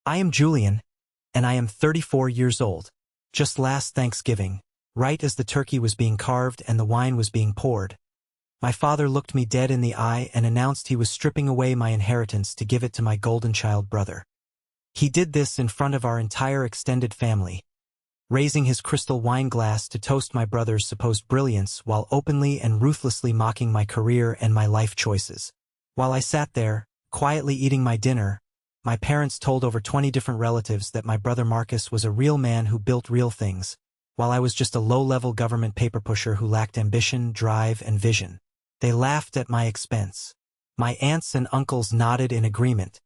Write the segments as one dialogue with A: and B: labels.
A: I am Julian, and I am 34 years old. Just last Thanksgiving, right as the turkey was being carved and the wine was being poured, my father looked me dead in the eye and announced he was stripping away my inheritance to give it to my golden child brother. He did this in front of our entire extended family, raising his crystal wine glass to toast my brother's supposed brilliance while openly and ruthlessly mocking my career and my life choices. While I sat there, quietly eating my dinner, my parents told over 20 different relatives that my brother Marcus was a real man who built real things, while I was just a low-level government paper pusher who lacked ambition, drive, and vision. They laughed at my expense. My aunts and uncles nodded in agreement,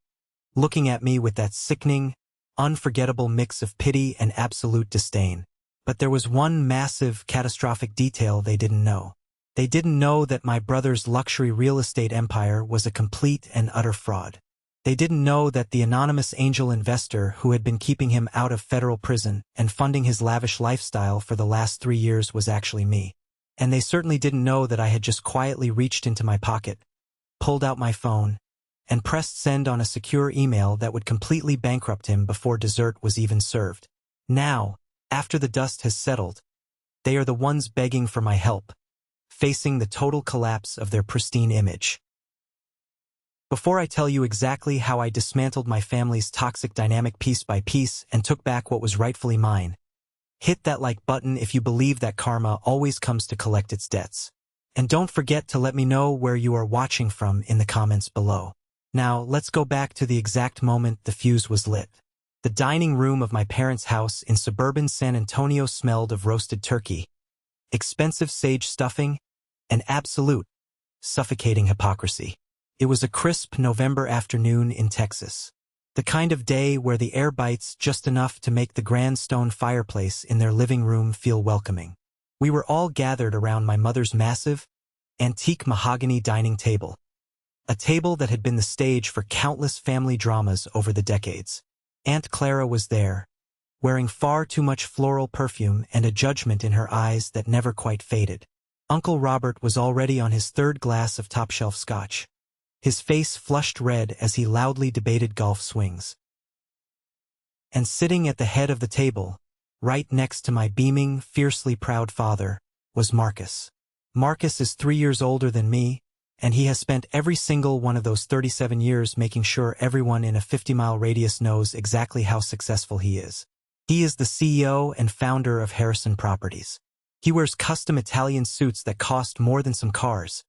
A: looking at me with that sickening, unforgettable mix of pity and absolute disdain. But there was one massive, catastrophic detail they didn't know. They didn't know that my brother's luxury real estate empire was a complete and utter fraud. They didn't know that the anonymous angel investor who had been keeping him out of federal prison and funding his lavish lifestyle for the last 3 years was actually me. And they certainly didn't know that I had just quietly reached into my pocket, pulled out my phone, and pressed send on a secure email that would completely bankrupt him before dessert was even served. Now, after the dust has settled, they are the ones begging for my help, facing the total collapse of their pristine image. Before I tell you exactly how I dismantled my family's toxic dynamic piece by piece and took back what was rightfully mine, hit that like button if you believe that karma always comes to collect its debts. And don't forget to let me know where you are watching from in the comments below. Now, let's go back to the exact moment the fuse was lit. The dining room of my parents' house in suburban San Antonio smelled of roasted turkey, expensive sage stuffing, and absolute, suffocating hypocrisy. It was a crisp November afternoon in Texas. The kind of day where the air bites just enough to make the grand stone fireplace in their living room feel welcoming. We were all gathered around my mother's massive, antique mahogany dining table, a table that had been the stage for countless family dramas over the decades. Aunt Clara was there, wearing far too much floral perfume and a judgment in her eyes that never quite faded. Uncle Robert was already on his third glass of top-shelf scotch, his face flushed red as he loudly debated golf swings. And sitting at the head of the table, right next to my beaming, fiercely proud father, was Marcus. Marcus is 3 years older than me, and he has spent every single one of those 37 years making sure everyone in a 50-mile radius knows exactly how successful he is. He is the CEO and founder of Harrison Properties. He wears custom Italian suits that cost more than some cars,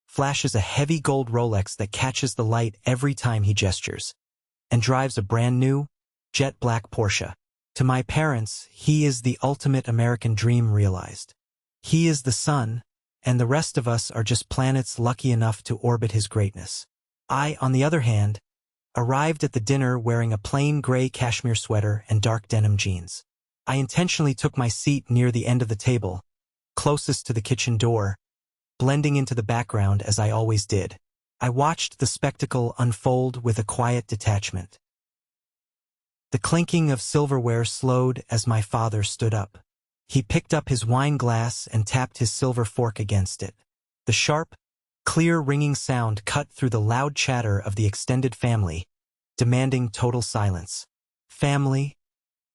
A: flashes a heavy gold Rolex that catches the light every time he gestures, and drives a brand new, jet black Porsche. To my parents, he is the ultimate American dream realized. He is the sun, and the rest of us are just planets lucky enough to orbit his greatness. I, on the other hand, arrived at the dinner wearing a plain gray cashmere sweater and dark denim jeans. I intentionally took my seat near the end of the table, closest to the kitchen door, blending into the background as I always did. I watched the spectacle unfold with a quiet detachment. The clinking of silverware slowed as my father stood up. He picked up his wine glass and tapped his silver fork against it. The sharp, clear ringing sound cut through the loud chatter of the extended family, demanding total silence. "Family,"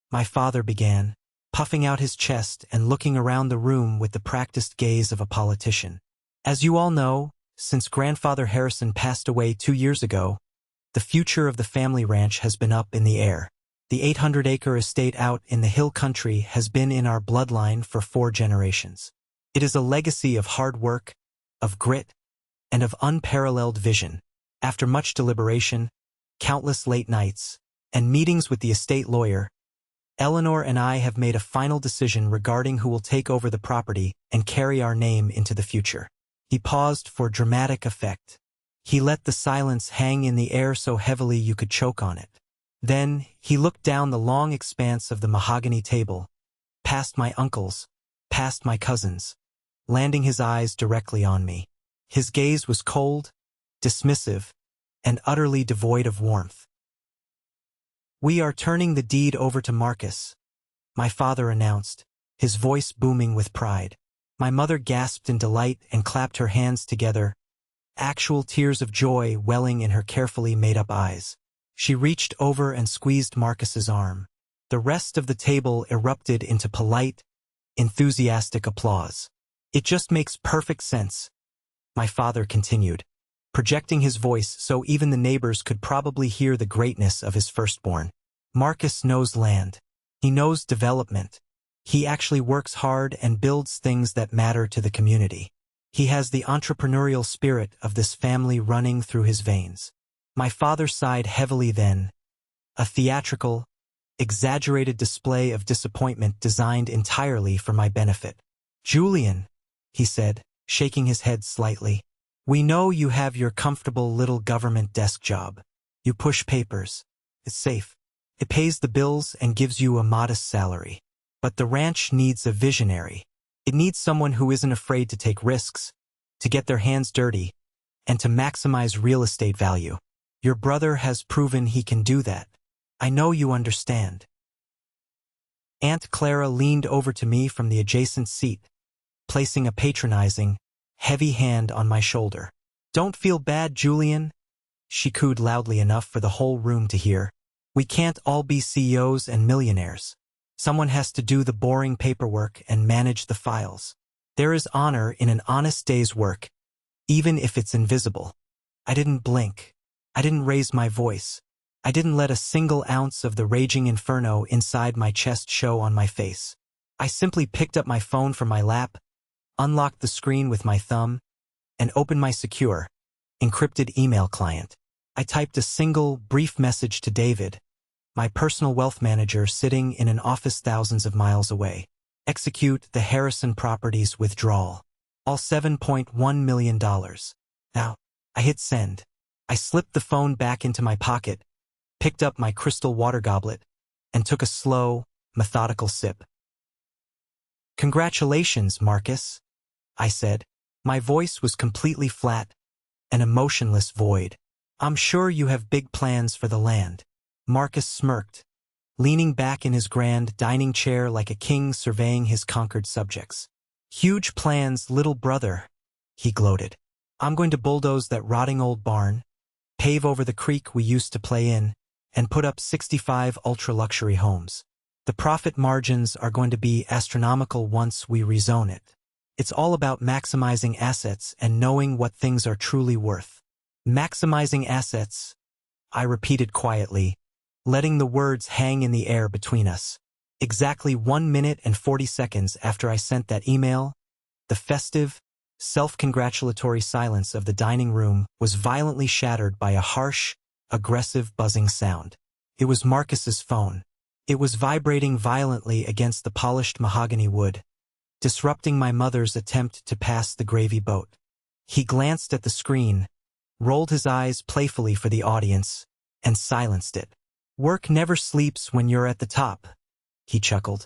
A: my father began, puffing out his chest and looking around the room with the practiced gaze of a politician. "As you all know, since Grandfather Harrison passed away 2 years ago, the future of the family ranch has been up in the air. The 800-acre estate out in the hill country has been in our bloodline for 4 generations. It is a legacy of hard work, of grit, and of unparalleled vision. After much deliberation, countless late nights, and meetings with the estate lawyer, Eleanor and I have made a final decision regarding who will take over the property and carry our name into the future." He paused for dramatic effect. He let the silence hang in the air so heavily you could choke on it. Then, he looked down the long expanse of the mahogany table, past my uncles, past my cousins, landing his eyes directly on me. His gaze was cold, dismissive, and utterly devoid of warmth. "We are turning the deed over to Marcus," my father announced, his voice booming with pride. My mother gasped in delight and clapped her hands together, actual tears of joy welling in her carefully made-up eyes. She reached over and squeezed Marcus's arm. The rest of the table erupted into polite, enthusiastic applause. It just makes perfect sense, my father continued, projecting his voice so even the neighbors could probably hear the greatness of his firstborn. Marcus knows land. He knows development. He actually works hard and builds things that matter to the community. He has the entrepreneurial spirit of this family running through his veins. My father sighed heavily then, a theatrical, exaggerated display of disappointment designed entirely for my benefit. Julian, he said, shaking his head slightly, we know you have your comfortable little government desk job. You push papers. It's safe. It pays the bills and gives you a modest salary. But the ranch needs a visionary. It needs someone who isn't afraid to take risks, to get their hands dirty, and to maximize real estate value. Your brother has proven he can do that. I know you understand. Aunt Clara leaned over to me from the adjacent seat, placing a patronizing, heavy hand on my shoulder. Don't feel bad, Julian, she cooed loudly enough for the whole room to hear. We can't all be CEOs and millionaires. Someone has to do the boring paperwork and manage the files. There is honor in an honest day's work, even if it's invisible. I didn't blink. I didn't raise my voice. I didn't let a single ounce of the raging inferno inside my chest show on my face. I simply picked up my phone from my lap, unlocked the screen with my thumb, and opened my secure, encrypted email client. I typed a single, brief message to David, my personal wealth manager sitting in an office thousands of miles away. Execute the Harrison Properties withdrawal. All $7.1 million. Now, I hit send. I slipped the phone back into my pocket, picked up my crystal water goblet, and took a slow, methodical sip. Congratulations, Marcus, I said. My voice was completely flat, an emotionless void. I'm sure you have big plans for the land. Marcus smirked, leaning back in his grand dining chair like a king surveying his conquered subjects. Huge plans, little brother, he gloated. I'm going to bulldoze that rotting old barn, pave over the creek we used to play in, and put up 65 ultra-luxury homes. The profit margins are going to be astronomical once we rezone it. It's all about maximizing assets and knowing what things are truly worth. Maximizing assets, I repeated quietly, letting the words hang in the air between us. Exactly 1 minute and 40 seconds after I sent that email, the festive, self-congratulatory silence of the dining room was violently shattered by a harsh, aggressive buzzing sound. It was Marcus's phone. It was vibrating violently against the polished mahogany wood, disrupting my mother's attempt to pass the gravy boat. He glanced at the screen, rolled his eyes playfully for the audience, and silenced it. Work never sleeps when you're at the top, he chuckled.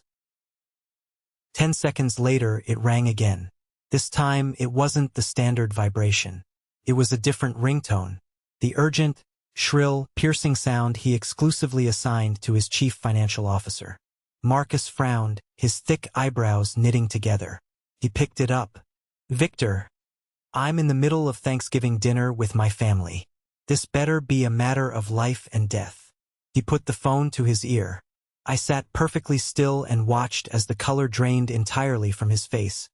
A: 10 seconds later, it rang again. This time, it wasn't the standard vibration. It was a different ringtone, the urgent, shrill, piercing sound he exclusively assigned to his chief financial officer. Marcus frowned, his thick eyebrows knitting together. He picked it up. Victor, I'm in the middle of Thanksgiving dinner with my family. This better be a matter of life and death. He put the phone to his ear. I sat perfectly still and watched as the color drained entirely from his face,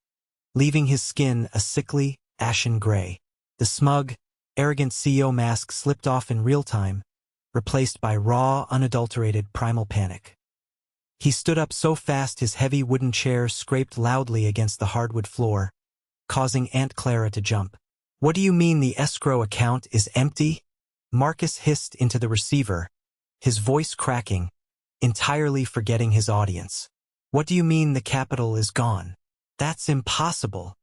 A: leaving his skin a sickly, ashen gray. The smug, arrogant CEO mask slipped off in real time, replaced by raw, unadulterated primal panic. He stood up so fast his heavy wooden chair scraped loudly against the hardwood floor, causing Aunt Clara to jump. What do you mean the escrow account is empty? Marcus hissed into the receiver, his voice cracking, entirely forgetting his audience. What do you mean the capital is gone? That's impossible.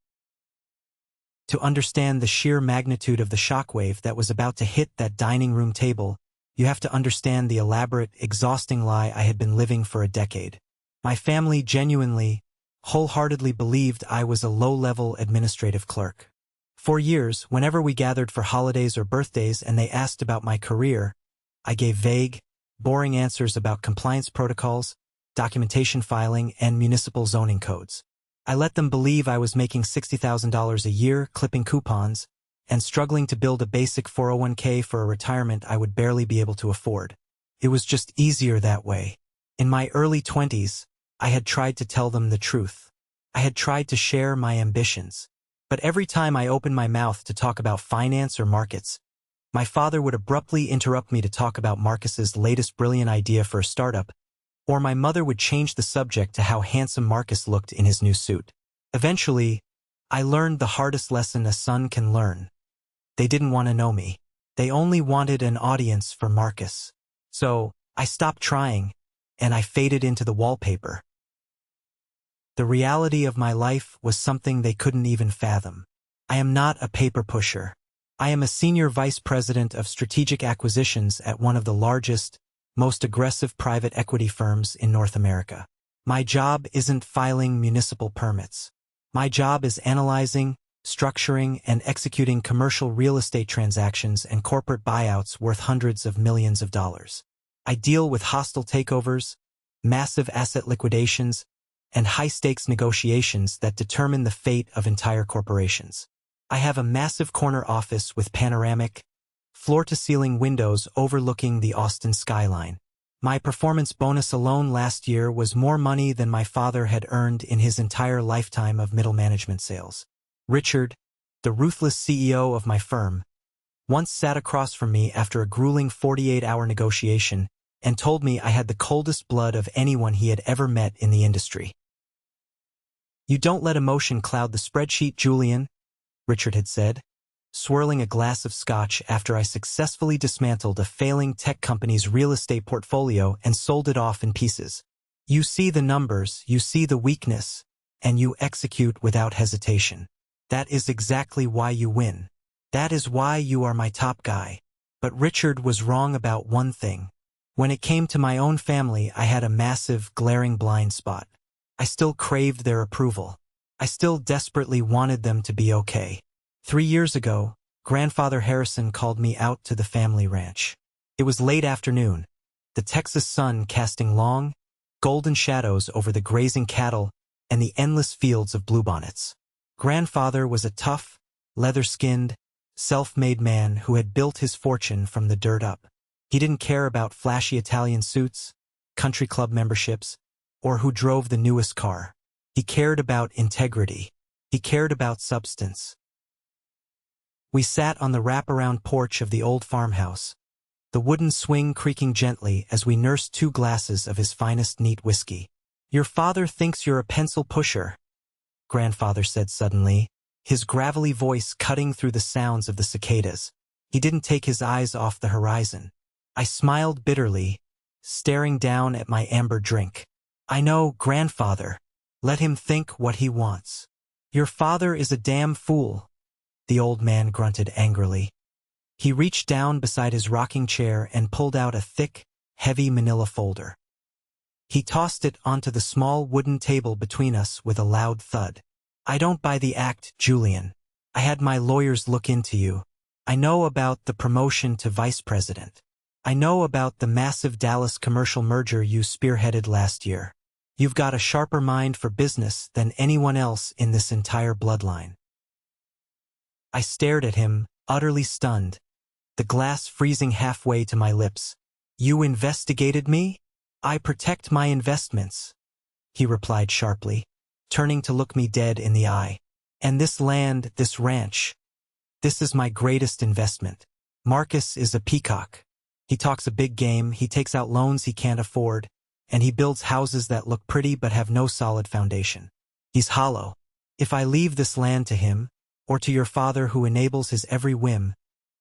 A: To understand the sheer magnitude of the shockwave that was about to hit that dining room table, you have to understand the elaborate, exhausting lie I had been living for a decade. My family genuinely, wholeheartedly believed I was a low-level administrative clerk. For years, whenever we gathered for holidays or birthdays and they asked about my career, I gave vague, boring answers about compliance protocols, documentation filing, and municipal zoning codes. I let them believe I was making $60,000 a year clipping coupons and struggling to build a basic 401k for a retirement I would barely be able to afford. It was just easier that way. In my early 20s, I had tried to tell them the truth. I had tried to share my ambitions. But every time I opened my mouth to talk about finance or markets, my father would abruptly interrupt me to talk about Marcus's latest brilliant idea for a startup, or my mother would change the subject to how handsome Marcus looked in his new suit. Eventually, I learned the hardest lesson a son can learn. They didn't want to know me. They only wanted an audience for Marcus. So, I stopped trying, and I faded into the wallpaper. The reality of my life was something they couldn't even fathom. I am not a paper pusher. I am a senior vice president of strategic acquisitions at one of the largest, most aggressive private equity firms in North America. My job isn't filing municipal permits. My job is analyzing, structuring, and executing commercial real estate transactions and corporate buyouts worth hundreds of millions of dollars. I deal with hostile takeovers, massive asset liquidations, and high-stakes negotiations that determine the fate of entire corporations. I have a massive corner office with panoramic, floor-to-ceiling windows overlooking the Austin skyline. My performance bonus alone last year was more money than my father had earned in his entire lifetime of middle management sales. Richard, the ruthless CEO of my firm, once sat across from me after a grueling 48-hour negotiation and told me I had the coldest blood of anyone he had ever met in the industry. "You don't let emotion cloud the spreadsheet, Julian," Richard had said, swirling a glass of scotch after I successfully dismantled a failing tech company's real estate portfolio and sold it off in pieces. "You see the numbers, you see the weakness, and you execute without hesitation. That is exactly why you win. That is why you are my top guy." But Richard was wrong about one thing. When it came to my own family, I had a massive, glaring blind spot. I still craved their approval. I still desperately wanted them to be okay. 3 years ago, Grandfather Harrison called me out to the family ranch. It was late afternoon, the Texas sun casting long, golden shadows over the grazing cattle and the endless fields of bluebonnets. Grandfather was a tough, leather-skinned, self-made man who had built his fortune from the dirt up. He didn't care about flashy Italian suits, country club memberships, or who drove the newest car. He cared about integrity. He cared about substance. We sat on the wraparound porch of the old farmhouse, the wooden swing creaking gently as we nursed 2 glasses of his finest neat whiskey. "Your father thinks you're a pencil pusher," Grandfather said suddenly, his gravelly voice cutting through the sounds of the cicadas. He didn't take his eyes off the horizon. I smiled bitterly, staring down at my amber drink. "I know, Grandfather. Let him think what he wants." "Your father is a damn fool," the old man grunted angrily. He reached down beside his rocking chair and pulled out a thick, heavy manila folder. He tossed it onto the small wooden table between us with a loud thud. "I don't buy the act, Julian. I had my lawyers look into you. I know about the promotion to vice president. I know about the massive Dallas commercial merger you spearheaded last year. You've got a sharper mind for business than anyone else in this entire bloodline." I stared at him, utterly stunned, the glass freezing halfway to my lips. "You investigated me? I protect my investments," he replied sharply, turning to look me dead in the eye. "And this land, this ranch, this is my greatest investment. Marcus is a peacock. He talks a big game, he takes out loans he can't afford, and he builds houses that look pretty but have no solid foundation. He's hollow. If I leave this land to him, or to your father who enables his every whim,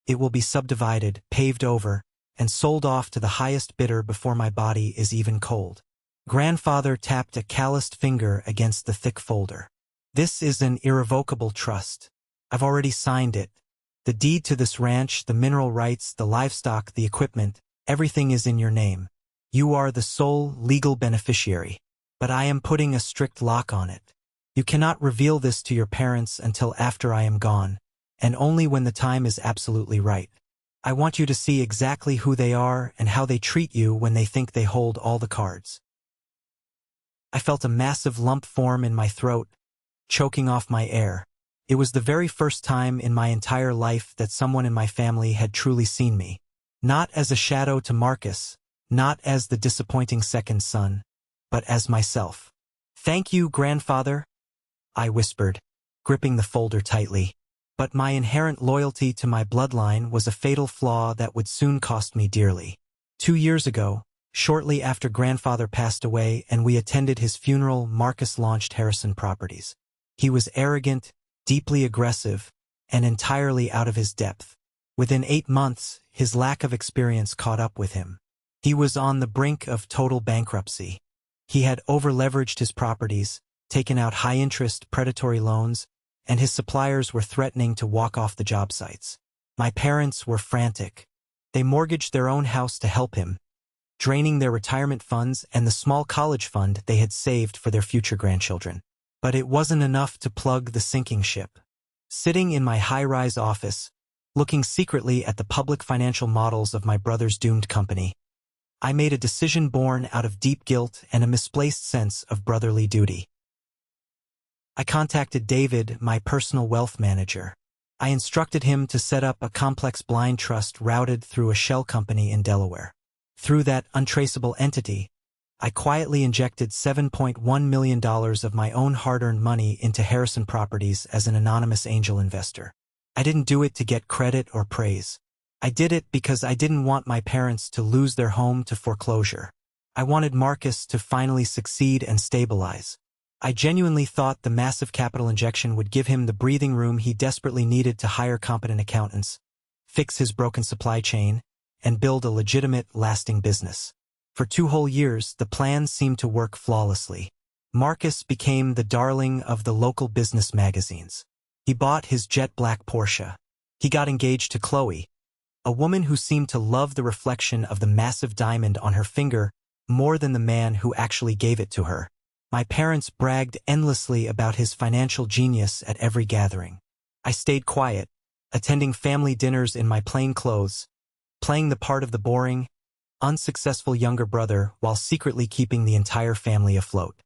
A: it will be subdivided, paved over, and sold off to the highest bidder before my body is even cold." Grandfather tapped a calloused finger against the thick folder. "This is an irrevocable trust. I've already signed it. The deed to this ranch, the mineral rights, the livestock, the equipment, everything is in your name. You are the sole legal beneficiary. But I am putting a strict lock on it. You cannot reveal this to your parents until after I am gone, and only when the time is absolutely right. I want you to see exactly who they are and how they treat you when they think they hold all the cards." I felt a massive lump form in my throat, choking off my air. It was the very first time in my entire life that someone in my family had truly seen me. Not as a shadow to Marcus, not as the disappointing second son, but as myself. "Thank you, grandfather," I whispered, gripping the folder tightly. But my inherent loyalty to my bloodline was a fatal flaw that would soon cost me dearly. 2 years ago, shortly after grandfather passed away and we attended his funeral, Marcus launched Harrison Properties. He was arrogant, deeply aggressive, and entirely out of his depth. Within 8 months, his lack of experience caught up with him. He was on the brink of total bankruptcy. He had over-leveraged his properties, taken out high-interest predatory loans, and his suppliers were threatening to walk off the job sites. My parents were frantic. They mortgaged their own house to help him, draining their retirement funds and the small college fund they had saved for their future grandchildren. But it wasn't enough to plug the sinking ship. Sitting in my high-rise office, looking secretly at the public financial models of my brother's doomed company, I made a decision born out of deep guilt and a misplaced sense of brotherly duty. I contacted David, my personal wealth manager. I instructed him to set up a complex blind trust routed through a shell company in Delaware. Through that untraceable entity, I quietly injected $7.1 million of my own hard-earned money into Harrison Properties as an anonymous angel investor. I didn't do it to get credit or praise. I did it because I didn't want my parents to lose their home to foreclosure. I wanted Marcus to finally succeed and stabilize. I genuinely thought the massive capital injection would give him the breathing room he desperately needed to hire competent accountants, fix his broken supply chain, and build a legitimate, lasting business. For 2 whole years, the plan seemed to work flawlessly. Marcus became the darling of the local business magazines. He bought his jet black Porsche. He got engaged to Chloe, a woman who seemed to love the reflection of the massive diamond on her finger more than the man who actually gave it to her. My parents bragged endlessly about his financial genius at every gathering. I stayed quiet, attending family dinners in my plain clothes, playing the part of the boring, unsuccessful younger brother while secretly keeping the entire family afloat.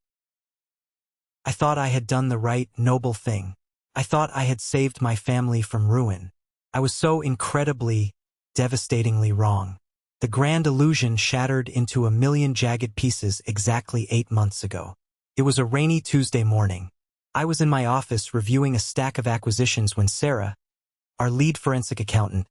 A: I thought I had done the right, noble thing. I thought I had saved my family from ruin. I was so incredibly, devastatingly wrong. The grand illusion shattered into a million jagged pieces exactly 8 months ago. It was a rainy Tuesday morning. I was in my office reviewing a stack of acquisitions when Sarah, our lead forensic accountant,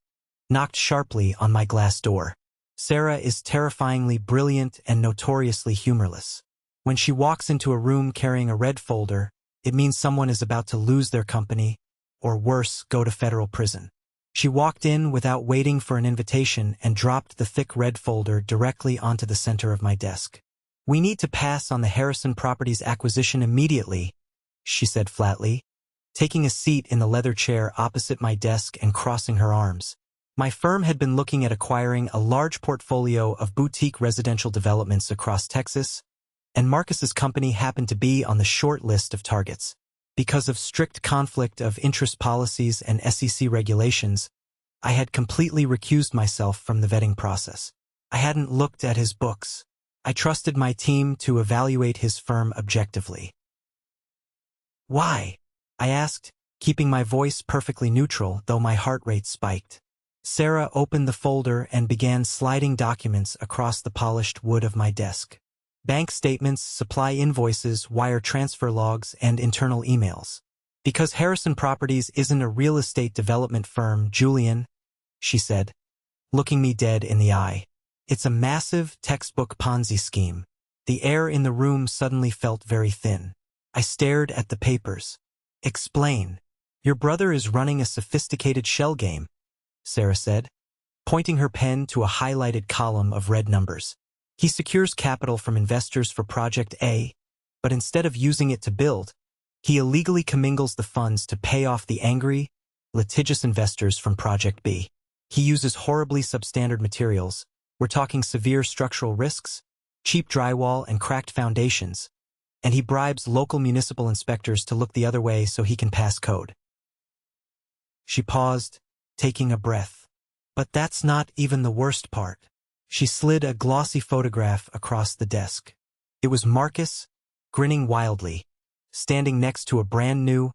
A: knocked sharply on my glass door. Sarah is terrifyingly brilliant and notoriously humorless. When she walks into a room carrying a red folder, it means someone is about to lose their company, or worse, go to federal prison. She walked in without waiting for an invitation and dropped the thick red folder directly onto the center of my desk. "We need to pass on the Harrison Properties acquisition immediately," she said flatly, taking a seat in the leather chair opposite my desk and crossing her arms. My firm had been looking at acquiring a large portfolio of boutique residential developments across Texas, and Marcus's company happened to be on the short list of targets. Because of strict conflict of interest policies and SEC regulations, I had completely recused myself from the vetting process. I hadn't looked at his books. I trusted my team to evaluate his firm objectively. "Why?" I asked, keeping my voice perfectly neutral, though my heart rate spiked. Sarah opened the folder and began sliding documents across the polished wood of my desk. Bank statements, supply invoices, wire transfer logs, and internal emails. "Because Harrison Properties isn't a real estate development firm, Julian," she said, looking me dead in the eye. "It's a massive textbook Ponzi scheme." The air in the room suddenly felt very thin. I stared at the papers. "Explain." "Your brother is running a sophisticated shell game," Sarah said, pointing her pen to a highlighted column of red numbers. "He secures capital from investors for Project A, but instead of using it to build, he illegally commingles the funds to pay off the angry, litigious investors from Project B. He uses horribly substandard materials. We're talking severe structural risks, cheap drywall, and cracked foundations, and he bribes local municipal inspectors to look the other way so he can pass code." She paused, taking a breath. "But that's not even the worst part." She slid a glossy photograph across the desk. It was Marcus, grinning wildly, standing next to a brand new,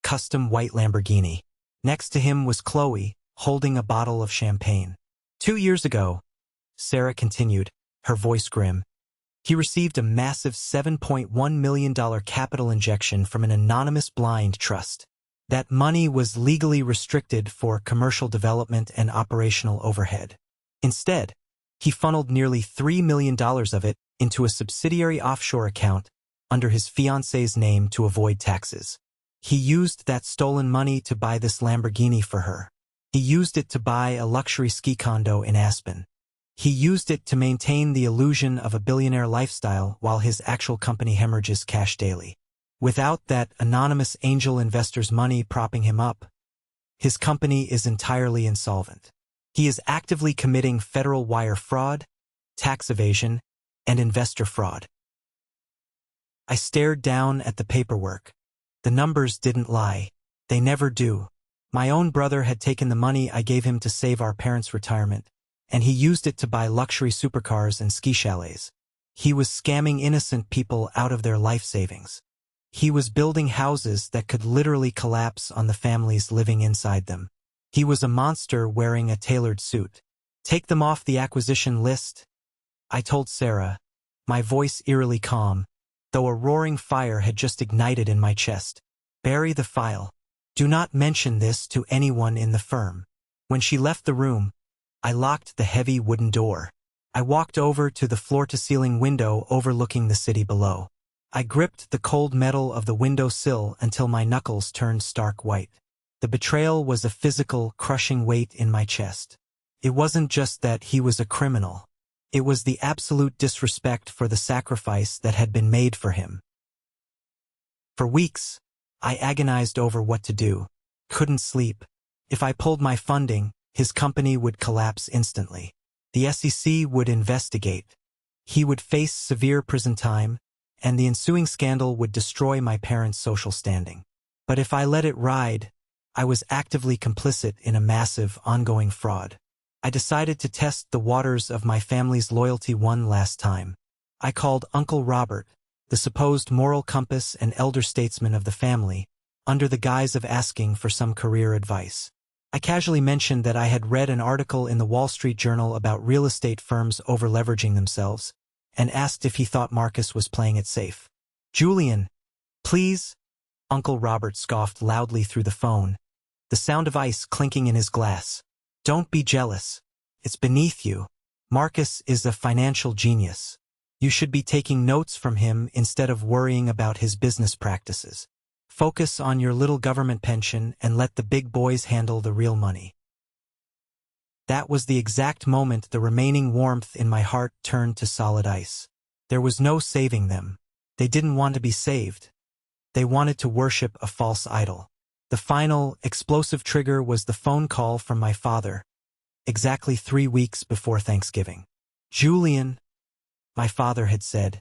A: custom white Lamborghini. Next to him was Chloe, holding a bottle of champagne. 2 years ago, Sarah continued, her voice grim, he received a massive $7.1 million capital injection from an anonymous blind trust. That money was legally restricted for commercial development and operational overhead. Instead, he funneled nearly $3 million of it into a subsidiary offshore account under his fiancée's name to avoid taxes. He used that stolen money to buy this Lamborghini for her. He used it to buy a luxury ski condo in Aspen. He used it to maintain the illusion of a billionaire lifestyle while his actual company hemorrhages cash daily. Without that anonymous angel investor's money propping him up, his company is entirely insolvent. He is actively committing federal wire fraud, tax evasion, and investor fraud. I stared down at the paperwork. The numbers didn't lie. They never do. My own brother had taken the money I gave him to save our parents' retirement, and he used it to buy luxury supercars and ski chalets. He was scamming innocent people out of their life savings. He was building houses that could literally collapse on the families living inside them. He was a monster wearing a tailored suit. Take them off the acquisition list, I told Sarah, my voice eerily calm, though a roaring fire had just ignited in my chest. Bury the file. Do not mention this to anyone in the firm. When she left the room, I locked the heavy wooden door. I walked over to the floor-to-ceiling window overlooking the city below. I gripped the cold metal of the window sill until my knuckles turned stark white. The betrayal was a physical, crushing weight in my chest. It wasn't just that he was a criminal. It was the absolute disrespect for the sacrifice that had been made for him. For weeks, I agonized over what to do. Couldn't sleep. If I pulled my funding, his company would collapse instantly. The SEC would investigate. He would face severe prison time, and the ensuing scandal would destroy my parents' social standing. But if I let it ride, I was actively complicit in a massive, ongoing fraud. I decided to test the waters of my family's loyalty one last time. I called Uncle Robert, the supposed moral compass and elder statesman of the family, under the guise of asking for some career advice. I casually mentioned that I had read an article in the Wall Street Journal about real estate firms over-leveraging themselves, and asked if he thought Marcus was playing it safe. "Julian, please," Uncle Robert scoffed loudly through the phone, the sound of ice clinking in his glass. "Don't be jealous. It's beneath you. Marcus is a financial genius. You should be taking notes from him instead of worrying about his business practices. Focus on your little government pension and let the big boys handle the real money." That was the exact moment the remaining warmth in my heart turned to solid ice. There was no saving them. They didn't want to be saved. They wanted to worship a false idol. The final, explosive trigger was the phone call from my father, exactly 3 weeks before Thanksgiving. "Julian," my father had said,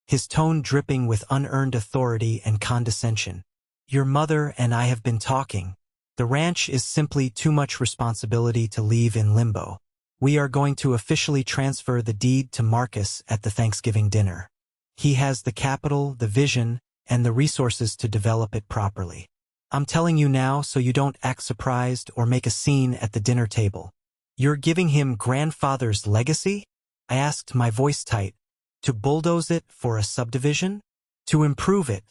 A: his tone dripping with unearned authority and condescension. "Your mother and I have been talking. The ranch is simply too much responsibility to leave in limbo. We are going to officially transfer the deed to Marcus at the Thanksgiving dinner. He has the capital, the vision, and the resources to develop it properly. I'm telling you now so you don't act surprised or make a scene at the dinner table. You're giving him grandfather's legacy?" I asked, my voice tight. "To bulldoze it for a subdivision?" "To improve it,"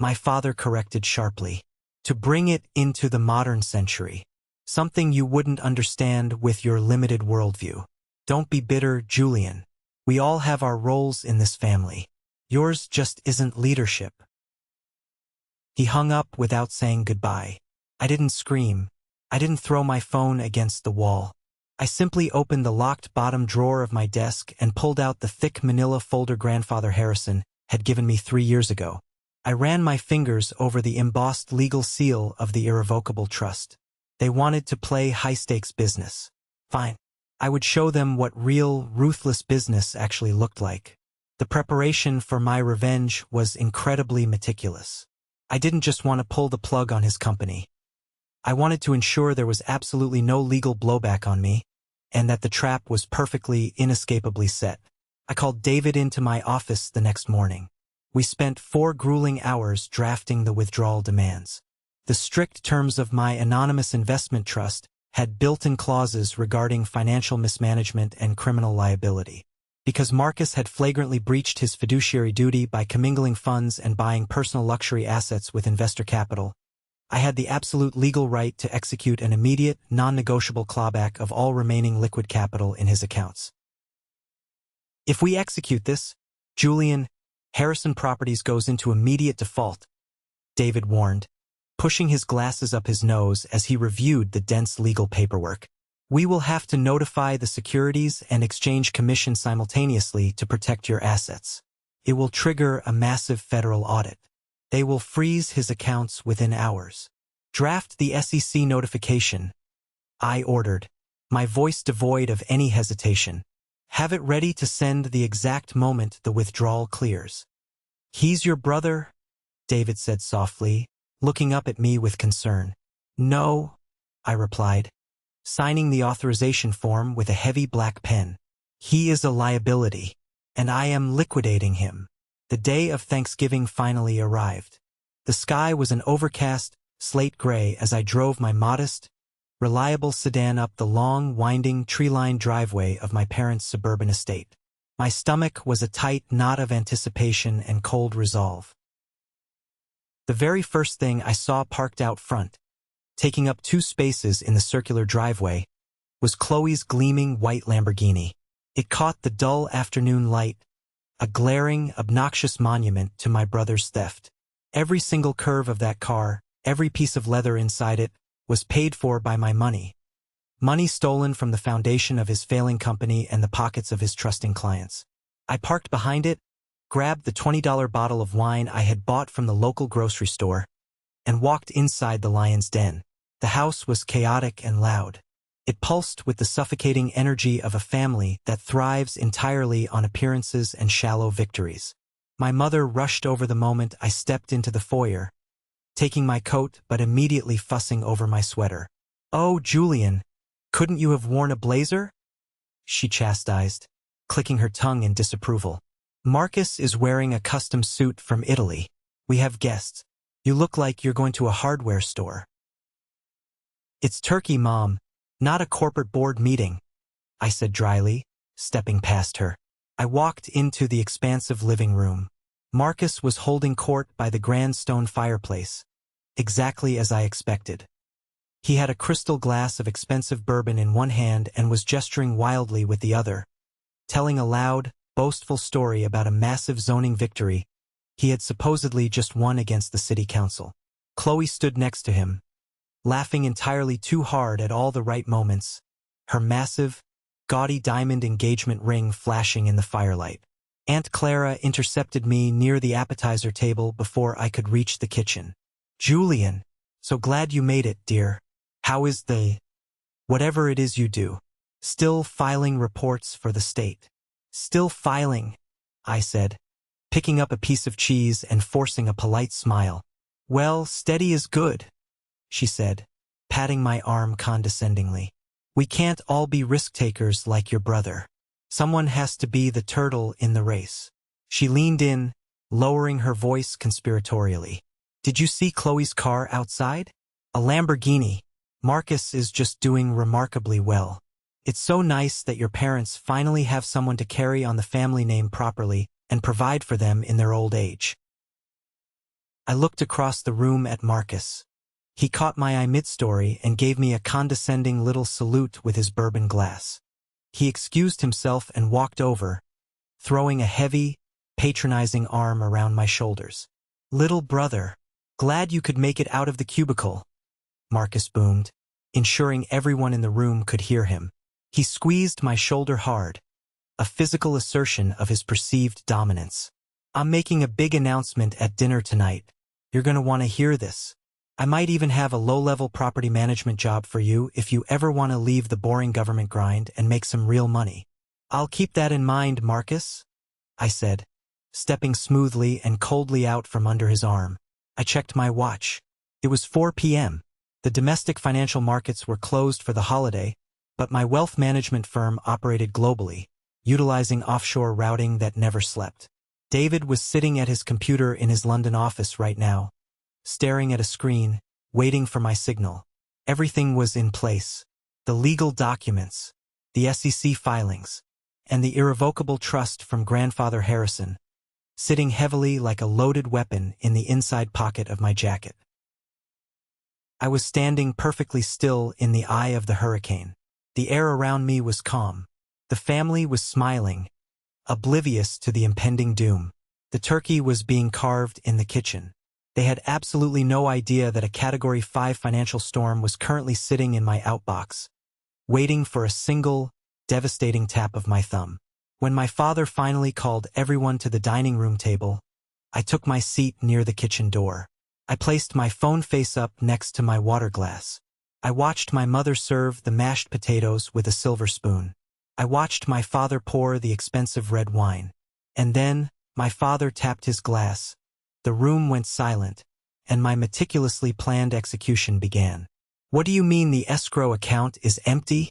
A: my father corrected sharply. "To bring it into the modern century. Something you wouldn't understand with your limited worldview. Don't be bitter, Julian. We all have our roles in this family. Yours just isn't leadership." He hung up without saying goodbye. I didn't scream. I didn't throw my phone against the wall. I simply opened the locked bottom drawer of my desk and pulled out the thick manila folder Grandfather Harrison had given me 3 years ago. I ran my fingers over the embossed legal seal of the irrevocable trust. They wanted to play high-stakes business. Fine. I would show them what real, ruthless business actually looked like. The preparation for my revenge was incredibly meticulous. I didn't just want to pull the plug on his company. I wanted to ensure there was absolutely no legal blowback on me, and that the trap was perfectly, inescapably set. I called David into my office the next morning. We spent 4 grueling hours drafting the withdrawal demands. The strict terms of my anonymous investment trust had built-in clauses regarding financial mismanagement and criminal liability. Because Marcus had flagrantly breached his fiduciary duty by commingling funds and buying personal luxury assets with investor capital, I had the absolute legal right to execute an immediate, non-negotiable clawback of all remaining liquid capital in his accounts. If we execute this, Julian, Harrison Properties goes into immediate default, David warned, pushing his glasses up his nose as he reviewed the dense legal paperwork. We will have to notify the Securities and Exchange Commission simultaneously to protect your assets. It will trigger a massive federal audit. They will freeze his accounts within hours. Draft the SEC notification, I ordered, my voice devoid of any hesitation. Have it ready to send the exact moment the withdrawal clears. He's your brother? David said softly, looking up at me with concern. No, I replied, signing the authorization form with a heavy black pen. He is a liability, and I am liquidating him. The day of Thanksgiving finally arrived. The sky was an overcast, slate gray as I drove my modest, reliable sedan up the long, winding, tree-lined driveway of my parents' suburban estate. My stomach was a tight knot of anticipation and cold resolve. The very first thing I saw parked out front, taking up 2 spaces in the circular driveway, was Chloe's gleaming white Lamborghini. It caught the dull afternoon light, a glaring, obnoxious monument to my brother's theft. Every single curve of that car, every piece of leather inside it, was paid for by my money. Money stolen from the foundation of his failing company and the pockets of his trusting clients. I parked behind it, grabbed the $20 bottle of wine I had bought from the local grocery store, and walked inside the lion's den. The house was chaotic and loud. It pulsed with the suffocating energy of a family that thrives entirely on appearances and shallow victories. My mother rushed over the moment I stepped into the foyer, taking my coat but immediately fussing over my sweater. "Oh, Julian, couldn't you have worn a blazer?" she chastised, clicking her tongue in disapproval. "Marcus is wearing a custom suit from Italy. We have guests. You look like you're going to a hardware store." "It's turkey, Mom, not a corporate board meeting," I said dryly, stepping past her. I walked into the expansive living room. Marcus was holding court by the grand stone fireplace, exactly as I expected. He had a crystal glass of expensive bourbon in one hand and was gesturing wildly with the other, telling a loud, boastful story about a massive zoning victory he had supposedly just won against the city council. Chloe stood next to him, laughing entirely too hard at all the right moments, her massive, gaudy diamond engagement ring flashing in the firelight. Aunt Clara intercepted me near the appetizer table before I could reach the kitchen. "Julian, so glad you made it, dear. How is whatever it is you do? Still filing reports for the state?" "Still filing," I said, picking up a piece of cheese and forcing a polite smile. "Well, steady is good," she said, patting my arm condescendingly. "We can't all be risk-takers like your brother. Someone has to be the turtle in the race." She leaned in, lowering her voice conspiratorially. "Did you see Chloe's car outside? A Lamborghini. Marcus is just doing remarkably well. It's so nice that your parents finally have someone to carry on the family name properly and provide for them in their old age." I looked across the room at Marcus. He caught my eye mid-story and gave me a condescending little salute with his bourbon glass. He excused himself and walked over, throwing a heavy, patronizing arm around my shoulders. "Little brother, glad you could make it out of the cubicle," Marcus boomed, ensuring everyone in the room could hear him. He squeezed my shoulder hard, a physical assertion of his perceived dominance. "I'm making a big announcement at dinner tonight. You're going to want to hear this. I might even have a low-level property management job for you if you ever want to leave the boring government grind and make some real money." "I'll keep that in mind, Marcus," I said, stepping smoothly and coldly out from under his arm. I checked my watch. It was 4 p.m. The domestic financial markets were closed for the holiday, but my wealth management firm operated globally, utilizing offshore routing that never slept. David was sitting at his computer in his London office right now, staring at a screen, waiting for my signal. Everything was in place. The legal documents, the SEC filings, and the irrevocable trust from Grandfather Harrison, sitting heavily like a loaded weapon in the inside pocket of my jacket. I was standing perfectly still in the eye of the hurricane. The air around me was calm. The family was smiling, oblivious to the impending doom. The turkey was being carved in the kitchen. They had absolutely no idea that a Category 5 financial storm was currently sitting in my outbox, waiting for a single, devastating tap of my thumb. When my father finally called everyone to the dining room table, I took my seat near the kitchen door. I placed my phone face up next to my water glass. I watched my mother serve the mashed potatoes with a silver spoon. I watched my father pour the expensive red wine. And then, my father tapped his glass. The room went silent, and my meticulously planned execution began. "What do you mean the escrow account is empty?"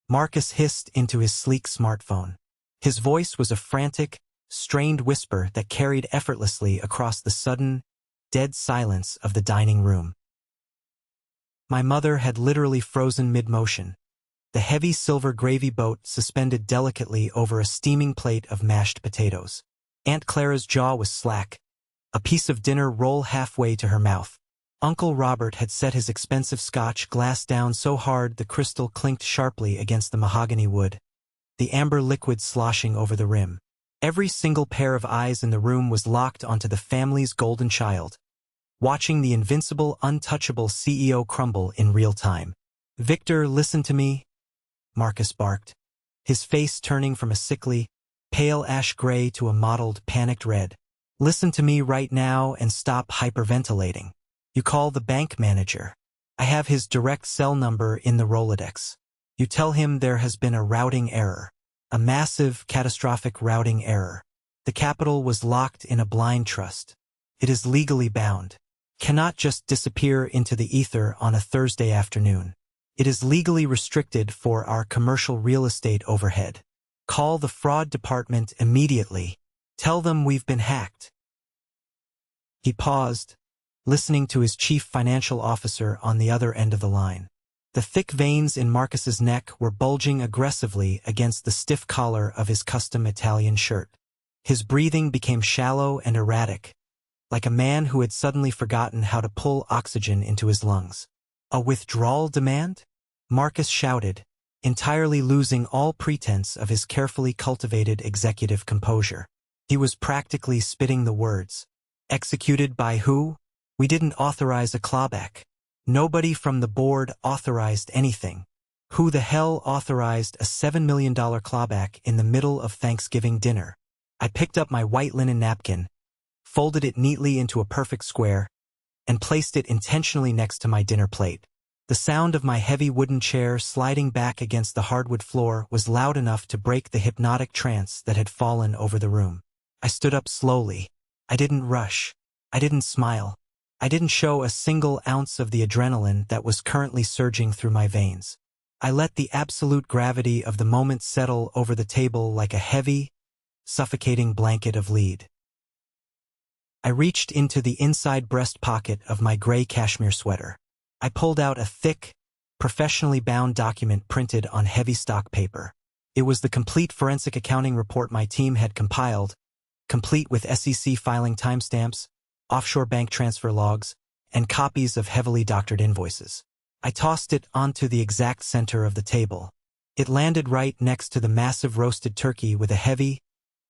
A: Marcus hissed into his sleek smartphone. His voice was a frantic, strained whisper that carried effortlessly across the sudden, dead silence of the dining room. My mother had literally frozen mid-motion, the heavy silver gravy boat suspended delicately over a steaming plate of mashed potatoes. Aunt Clara's jaw was slack, a piece of dinner roll halfway to her mouth. Uncle Robert had set his expensive Scotch glass down so hard the crystal clinked sharply against the mahogany wood, the amber liquid sloshing over the rim. Every single pair of eyes in the room was locked onto the family's golden child, watching the invincible, untouchable CEO crumble in real time. "Victor, listen to me," Marcus barked, his face turning from a sickly, pale ash gray to a mottled, panicked red. "Listen to me right now and stop hyperventilating. You call the bank manager. I have his direct cell number in the Rolodex. You tell him there has been a routing error. A massive, catastrophic routing error. The capital was locked in a blind trust. It is legally bound. Cannot just disappear into the ether on a Thursday afternoon. It is legally restricted for our commercial real estate overhead. Call the fraud department immediately. Tell them we've been hacked." He paused, listening to his chief financial officer on the other end of the line. The thick veins in Marcus's neck were bulging aggressively against the stiff collar of his custom Italian shirt. His breathing became shallow and erratic, like a man who had suddenly forgotten how to pull oxygen into his lungs. "A withdrawal demand?" Marcus shouted, entirely losing all pretense of his carefully cultivated executive composure. He was practically spitting the words. "Executed by who? We didn't authorize a clawback. Nobody from the board authorized anything. Who the hell authorized a $7 million clawback in the middle of Thanksgiving dinner?" I picked up my white linen napkin, folded it neatly into a perfect square, and placed it intentionally next to my dinner plate. The sound of my heavy wooden chair sliding back against the hardwood floor was loud enough to break the hypnotic trance that had fallen over the room. I stood up slowly. I didn't rush. I didn't smile. I didn't show a single ounce of the adrenaline that was currently surging through my veins. I let the absolute gravity of the moment settle over the table like a heavy, suffocating blanket of lead. I reached into the inside breast pocket of my gray cashmere sweater. I pulled out a thick, professionally bound document printed on heavy stock paper. It was the complete forensic accounting report my team had compiled, complete with SEC filing timestamps, offshore bank transfer logs, and copies of heavily doctored invoices. I tossed it onto the exact center of the table. It landed right next to the massive roasted turkey with a heavy,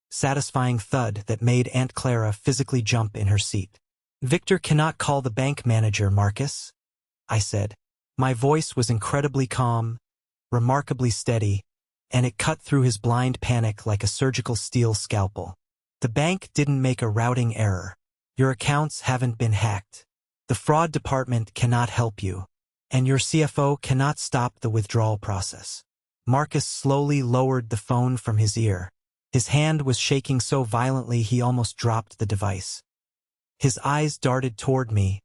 A: satisfying thud that made Aunt Clara physically jump in her seat. "Victor cannot call the bank manager, Marcus," I said. My voice was incredibly calm, remarkably steady, and it cut through his blind panic like a surgical steel scalpel. "The bank didn't make a routing error. Your accounts haven't been hacked. The fraud department cannot help you, and your CFO cannot stop the withdrawal process." Marcus slowly lowered the phone from his ear. His hand was shaking so violently he almost dropped the device. His eyes darted toward me,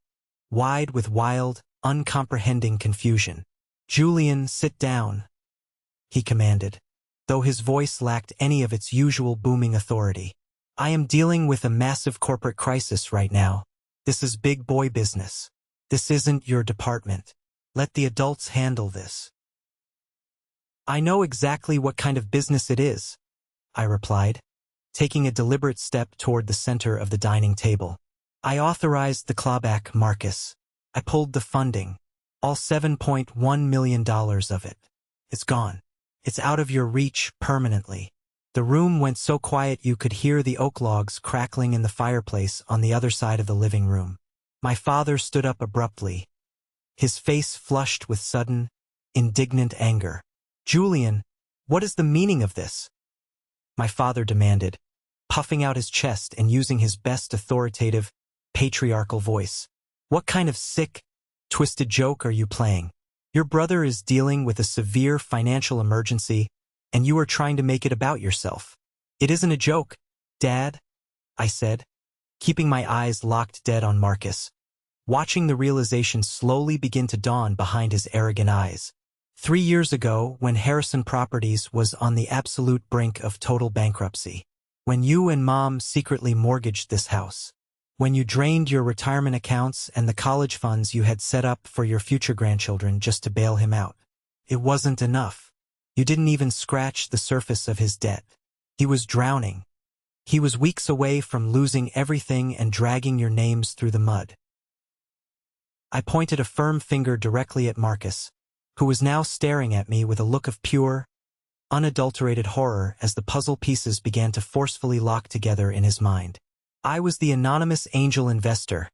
A: wide with wild, uncomprehending confusion. "Julian, sit down," he commanded, though his voice lacked any of its usual booming authority. "I am dealing with a massive corporate crisis right now. This is big boy business. This isn't your department. Let the adults handle this. I know exactly what kind of business it is, I replied, taking a deliberate step toward the center of the dining table. I authorized the clawback, Marcus. I pulled the funding. All $7.1 million of it. It's gone. It's out of your reach permanently. The room went so quiet you could hear the oak logs crackling in the fireplace on the other side of the living room. My father stood up abruptly, his face flushed with sudden, indignant anger. Julian, what is the meaning of this? My father demanded, puffing out his chest and using his best authoritative, patriarchal voice. What kind of sick, twisted joke are you playing? Your brother is dealing with a severe financial emergency, and you are trying to make it about yourself. It isn't a joke, Dad, I said, keeping my eyes locked dead on Marcus, watching the realization slowly begin to dawn behind his arrogant eyes. 3 years ago, when Harrison Properties was on the absolute brink of total bankruptcy, when you and Mom secretly mortgaged this house, when you drained your retirement accounts and the college funds you had set up for your future grandchildren just to bail him out, it wasn't enough. You didn't even scratch the surface of his debt. He was drowning. He was weeks away from losing everything and dragging your names through the mud. I pointed a firm finger directly at Marcus, who was now staring at me with a look of pure, unadulterated horror as the puzzle pieces began to forcefully lock together in his mind. I was the anonymous angel investor,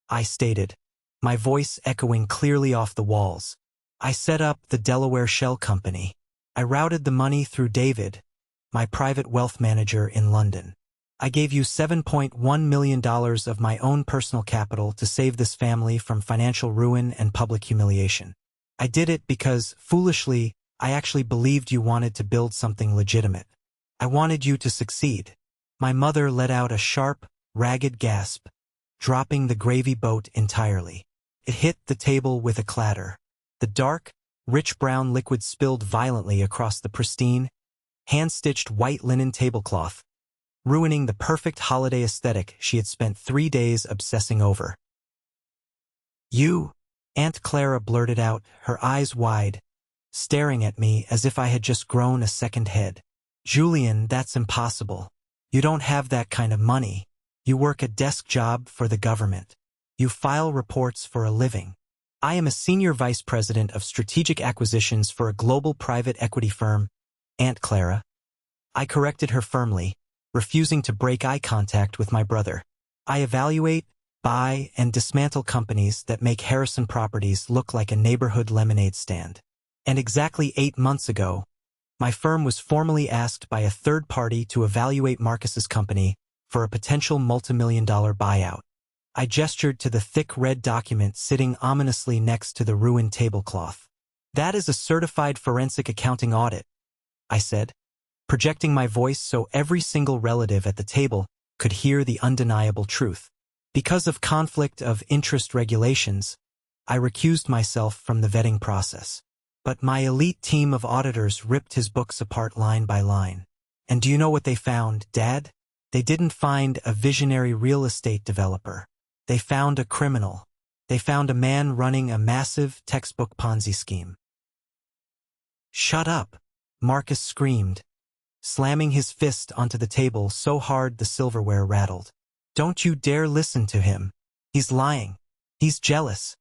A: I stated, my voice echoing clearly off the walls. I set up the Delaware Shell Company. I routed the money through David, my private wealth manager in London. I gave you $7.1 million of my own personal capital to save this family from financial ruin and public humiliation. I did it because, foolishly, I actually believed you wanted to build something legitimate. I wanted you to succeed. My mother let out a sharp, ragged gasp, dropping the gravy boat entirely. It hit the table with a clatter. The dark, rich brown liquid spilled violently across the pristine, hand-stitched white linen tablecloth, ruining the perfect holiday aesthetic she had spent 3 days obsessing over. You, Aunt Clara blurted out, her eyes wide, staring at me as if I had just grown a second head. Julian, that's impossible. You don't have that kind of money. You work a desk job for the government. You file reports for a living. I am a senior vice president of strategic acquisitions for a global private equity firm, Aunt Clara. I corrected her firmly, refusing to break eye contact with my brother. I evaluate, buy, and dismantle companies that make Harrison Properties look like a neighborhood lemonade stand. And exactly 8 months ago, my firm was formally asked by a third party to evaluate Marcus's company for a potential multimillion-dollar buyout. I gestured to the thick red document sitting ominously next to the ruined tablecloth. That is a certified forensic accounting audit, I said, projecting my voice so every single relative at the table could hear the undeniable truth. Because of conflict of interest regulations, I recused myself from the vetting process. But my elite team of auditors ripped his books apart line by line. And do you know what they found, Dad? They didn't find a visionary real estate developer. They found a criminal. They found a man running a massive textbook Ponzi scheme. Shut up, Marcus screamed, slamming his fist onto the table so hard the silverware rattled. Don't you dare listen to him. He's lying. He's jealous.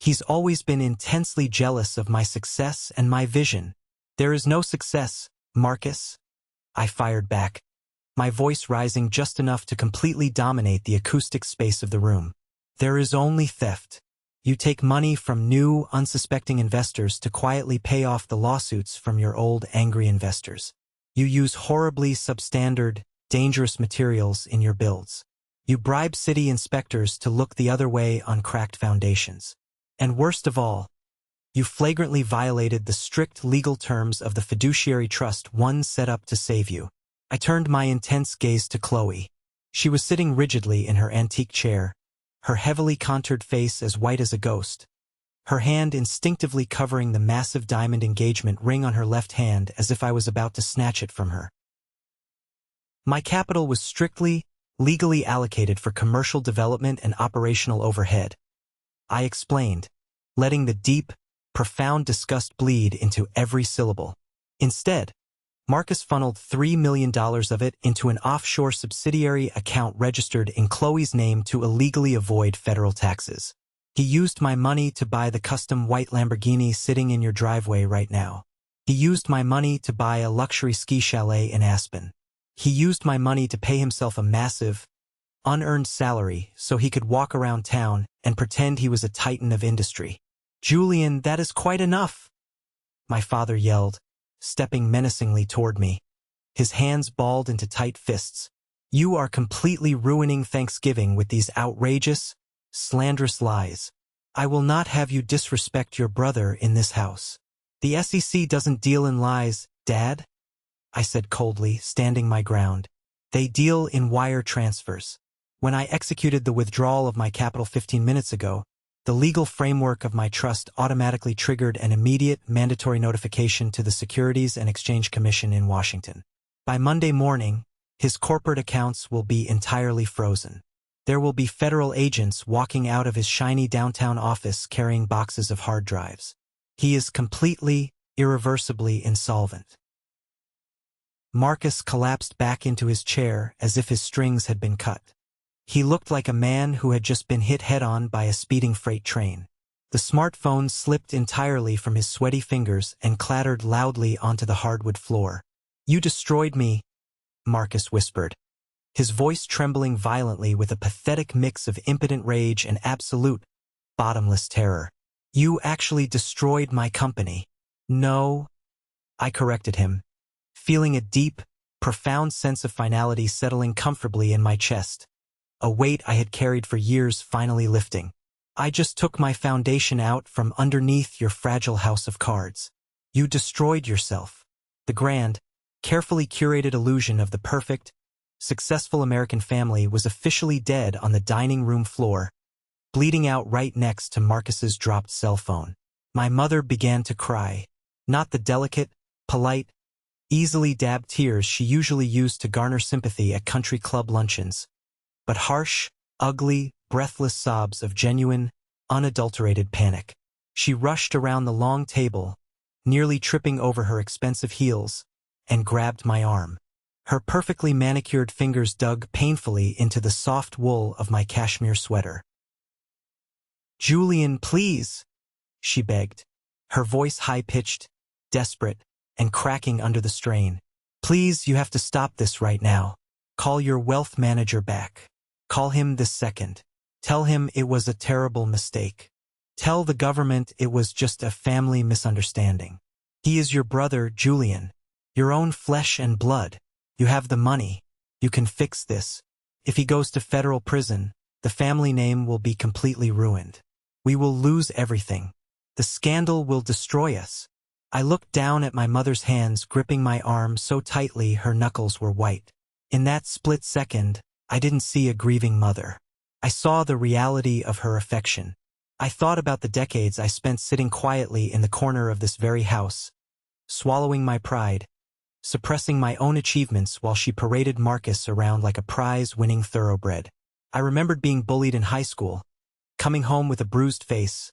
A: He's always been intensely jealous of my success and my vision. There is no success, Marcus, I fired back, my voice rising just enough to completely dominate the acoustic space of the room. There is only theft. You take money from new, unsuspecting investors to quietly pay off the lawsuits from your old, angry investors. You use horribly substandard, dangerous materials in your builds. You bribe city inspectors to look the other way on cracked foundations. And worst of all, you flagrantly violated the strict legal terms of the fiduciary trust one set up to save you. I turned my intense gaze to Chloe. She was sitting rigidly in her antique chair, her heavily contoured face as white as a ghost, her hand instinctively covering the massive diamond engagement ring on her left hand as if I was about to snatch it from her. My capital was strictly, legally allocated for commercial development and operational overhead. I explained, letting the deep, profound disgust bleed into every syllable. Instead, Marcus funneled $3 million of it into an offshore subsidiary account registered in Chloe's name to illegally avoid federal taxes. He used my money to buy the custom white Lamborghini sitting in your driveway right now. He used my money to buy a luxury ski chalet in Aspen. He used my money to pay himself a massive, unearned salary so he could walk around town and pretend he was a titan of industry. Julian, that is quite enough, my father yelled, stepping menacingly toward me. His hands balled into tight fists. You are completely ruining Thanksgiving with these outrageous, slanderous lies. I will not have you disrespect your brother in this house. The SEC doesn't deal in lies, Dad, I said coldly, standing my ground. They deal in wire transfers. When I executed the withdrawal of my capital 15 minutes ago, the legal framework of my trust automatically triggered an immediate mandatory notification to the Securities and Exchange Commission in Washington. By Monday morning, his corporate accounts will be entirely frozen. There will be federal agents walking out of his shiny downtown office carrying boxes of hard drives. He is completely, irreversibly insolvent. Marcus collapsed back into his chair as if his strings had been cut. He looked like a man who had just been hit head-on by a speeding freight train. The smartphone slipped entirely from his sweaty fingers and clattered loudly onto the hardwood floor. You destroyed me, Marcus whispered, his voice trembling violently with a pathetic mix of impotent rage and absolute, bottomless terror. You actually destroyed my company. No, I corrected him, feeling a deep, profound sense of finality settling comfortably in my chest. A weight I had carried for years finally lifting. I just took my foundation out from underneath your fragile house of cards. You destroyed yourself. The grand, carefully curated illusion of the perfect, successful American family was officially dead on the dining room floor, bleeding out right next to Marcus's dropped cell phone. My mother began to cry, not the delicate, polite, easily dabbed tears she usually used to garner sympathy at country club luncheons, but harsh, ugly, breathless sobs of genuine, unadulterated panic. She rushed around the long table, nearly tripping over her expensive heels, and grabbed my arm. Her perfectly manicured fingers dug painfully into the soft wool of my cashmere sweater. Julian, please, she begged, her voice high-pitched, desperate, and cracking under the strain. Please, you have to stop this right now. Call your wealth manager back. Call him this second. Tell him it was a terrible mistake. Tell the government it was just a family misunderstanding. He is your brother, Julian. Your own flesh and blood. You have the money. You can fix this. If he goes to federal prison, the family name will be completely ruined. We will lose everything. The scandal will destroy us. I looked down at my mother's hands gripping my arm so tightly her knuckles were white. In that split second, I didn't see a grieving mother. I saw the reality of her affection. I thought about the decades I spent sitting quietly in the corner of this very house, swallowing my pride, suppressing my own achievements while she paraded Marcus around like a prize-winning thoroughbred. I remembered being bullied in high school, coming home with a bruised face,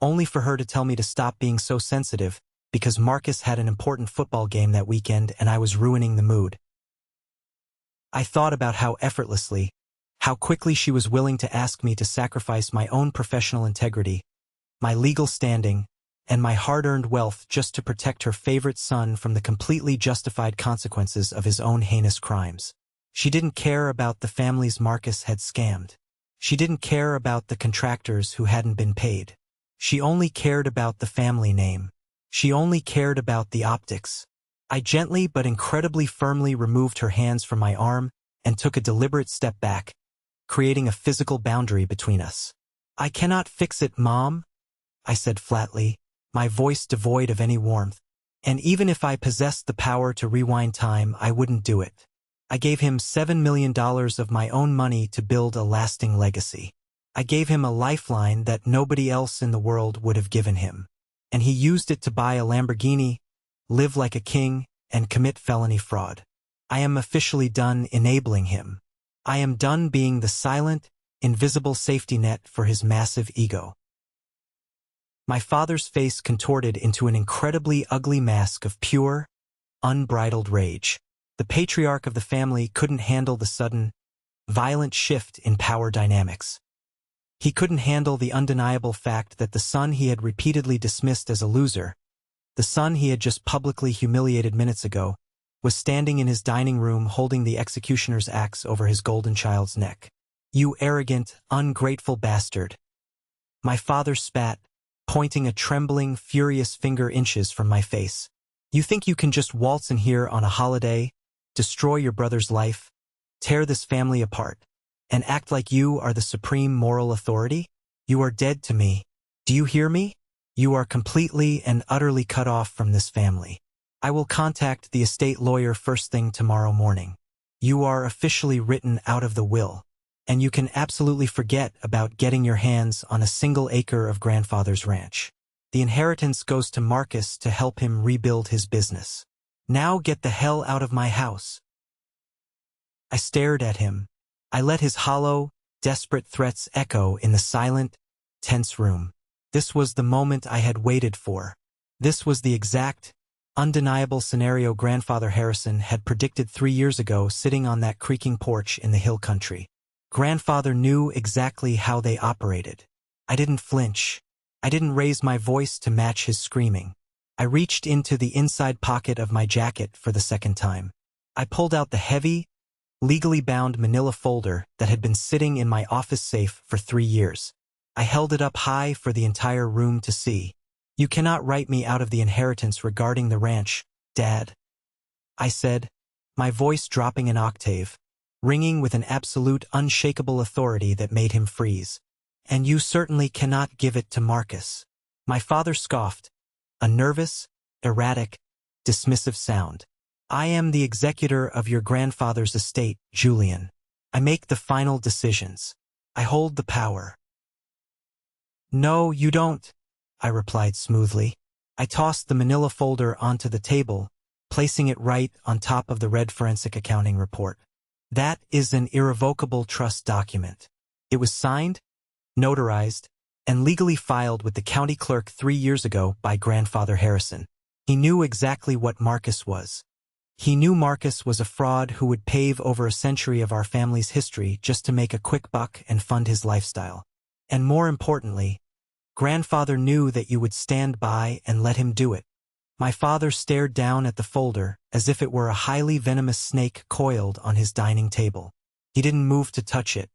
A: only for her to tell me to stop being so sensitive because Marcus had an important football game that weekend and I was ruining the mood. I thought about how effortlessly, how quickly she was willing to ask me to sacrifice my own professional integrity, my legal standing, and my hard-earned wealth just to protect her favorite son from the completely justified consequences of his own heinous crimes. She didn't care about the families Marcus had scammed. She didn't care about the contractors who hadn't been paid. She only cared about the family name. She only cared about the optics. I gently but incredibly firmly removed her hands from my arm and took a deliberate step back, creating a physical boundary between us. I cannot fix it, Mom, I said flatly, my voice devoid of any warmth. And even if I possessed the power to rewind time, I wouldn't do it. I gave him $7 million of my own money to build a lasting legacy. I gave him a lifeline that nobody else in the world would have given him. And he used it to buy a Lamborghini, live like a king, and commit felony fraud. I am officially done enabling him. I am done being the silent, invisible safety net for his massive ego. My father's face contorted into an incredibly ugly mask of pure, unbridled rage. The patriarch of the family couldn't handle the sudden, violent shift in power dynamics. He couldn't handle the undeniable fact that the son he had repeatedly dismissed as a loser, the son he had just publicly humiliated minutes ago, was standing in his dining room holding the executioner's axe over his golden child's neck. "You arrogant, ungrateful bastard." My father spat, pointing a trembling, furious finger inches from my face. "You think you can just waltz in here on a holiday, destroy your brother's life, tear this family apart, and act like you are the supreme moral authority? You are dead to me. Do you hear me? You are completely and utterly cut off from this family. I will contact the estate lawyer first thing tomorrow morning. You are officially written out of the will, and you can absolutely forget about getting your hands on a single acre of grandfather's ranch. The inheritance goes to Marcus to help him rebuild his business. Now get the hell out of my house." I stared at him. I let his hollow, desperate threats echo in the silent, tense room. This was the moment I had waited for. This was the exact, undeniable scenario Grandfather Harrison had predicted 3 years ago sitting on that creaking porch in the hill country. Grandfather knew exactly how they operated. I didn't flinch. I didn't raise my voice to match his screaming. I reached into the inside pocket of my jacket for the second time. I pulled out the heavy, legally bound manila folder that had been sitting in my office safe for 3 years. I held it up high for the entire room to see. "You cannot write me out of the inheritance regarding the ranch, Dad," I said, my voice dropping an octave, ringing with an absolute, unshakable authority that made him freeze. "And you certainly cannot give it to Marcus." My father scoffed, a nervous, erratic, dismissive sound. "I am the executor of your grandfather's estate, Julian. I make the final decisions. I hold the power." "No, you don't," I replied smoothly. I tossed the manila folder onto the table, placing it right on top of the red forensic accounting report. "That is an irrevocable trust document. It was signed, notarized, and legally filed with the county clerk 3 years ago by Grandfather Harrison. He knew exactly what Marcus was. He knew Marcus was a fraud who would pave over a century of our family's history just to make a quick buck and fund his lifestyle. And more importantly, Grandfather knew that you would stand by and let him do it. My father stared down at the folder as if it were a highly venomous snake coiled on his dining table. He didn't move to touch it.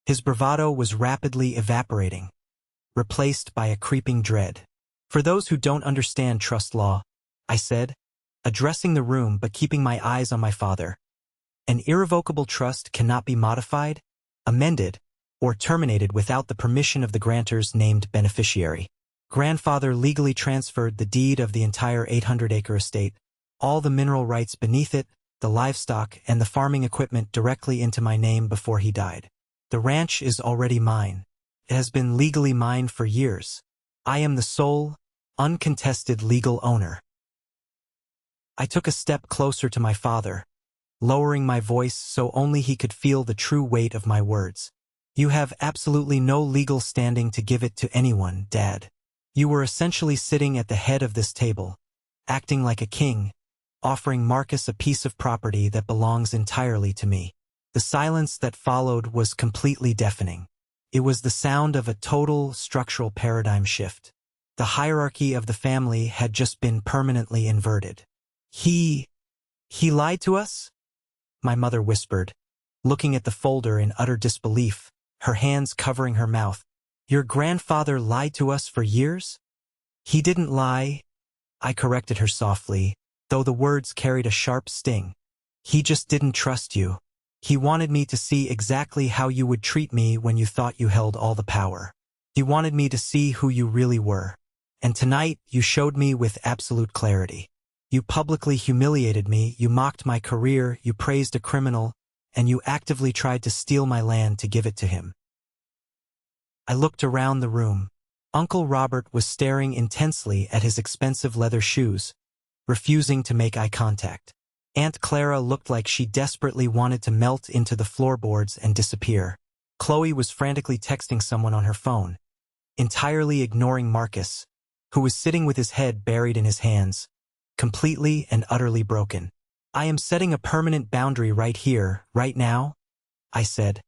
A: His bravado was rapidly evaporating, replaced by a creeping dread. "For those who don't understand trust law," I said, addressing the room but keeping my eyes on my father, "an irrevocable trust cannot be modified, amended, or terminated without the permission of the grantor's named beneficiary. Grandfather legally transferred the deed of the entire 800-acre estate, all the mineral rights beneath it, the livestock, and the farming equipment directly into my name before he died. The ranch is already mine. It has been legally mine for years. I am the sole, uncontested legal owner." I took a step closer to my father, lowering my voice so only he could feel the true weight of my words. "You have absolutely no legal standing to give it to anyone, Dad. You were essentially sitting at the head of this table, acting like a king, offering Marcus a piece of property that belongs entirely to me." The silence that followed was completely deafening. It was the sound of a total structural paradigm shift. The hierarchy of the family had just been permanently inverted. He lied to us?" my mother whispered, looking at the folder in utter disbelief, her hands covering her mouth. "Your grandfather lied to us for years?" "He didn't lie," I corrected her softly, though the words carried a sharp sting. "He just didn't trust you. He wanted me to see exactly how you would treat me when you thought you held all the power. He wanted me to see who you really were. And tonight you showed me with absolute clarity. You publicly humiliated me, you mocked my career, you praised a criminal, and you actively tried to steal my land to give it to him." I looked around the room. Uncle Robert was staring intensely at his expensive leather shoes, refusing to make eye contact. Aunt Clara looked like she desperately wanted to melt into the floorboards and disappear. Chloe was frantically texting someone on her phone, entirely ignoring Marcus, who was sitting with his head buried in his hands, completely and utterly broken. "I am setting a permanent boundary right here, right now," I said,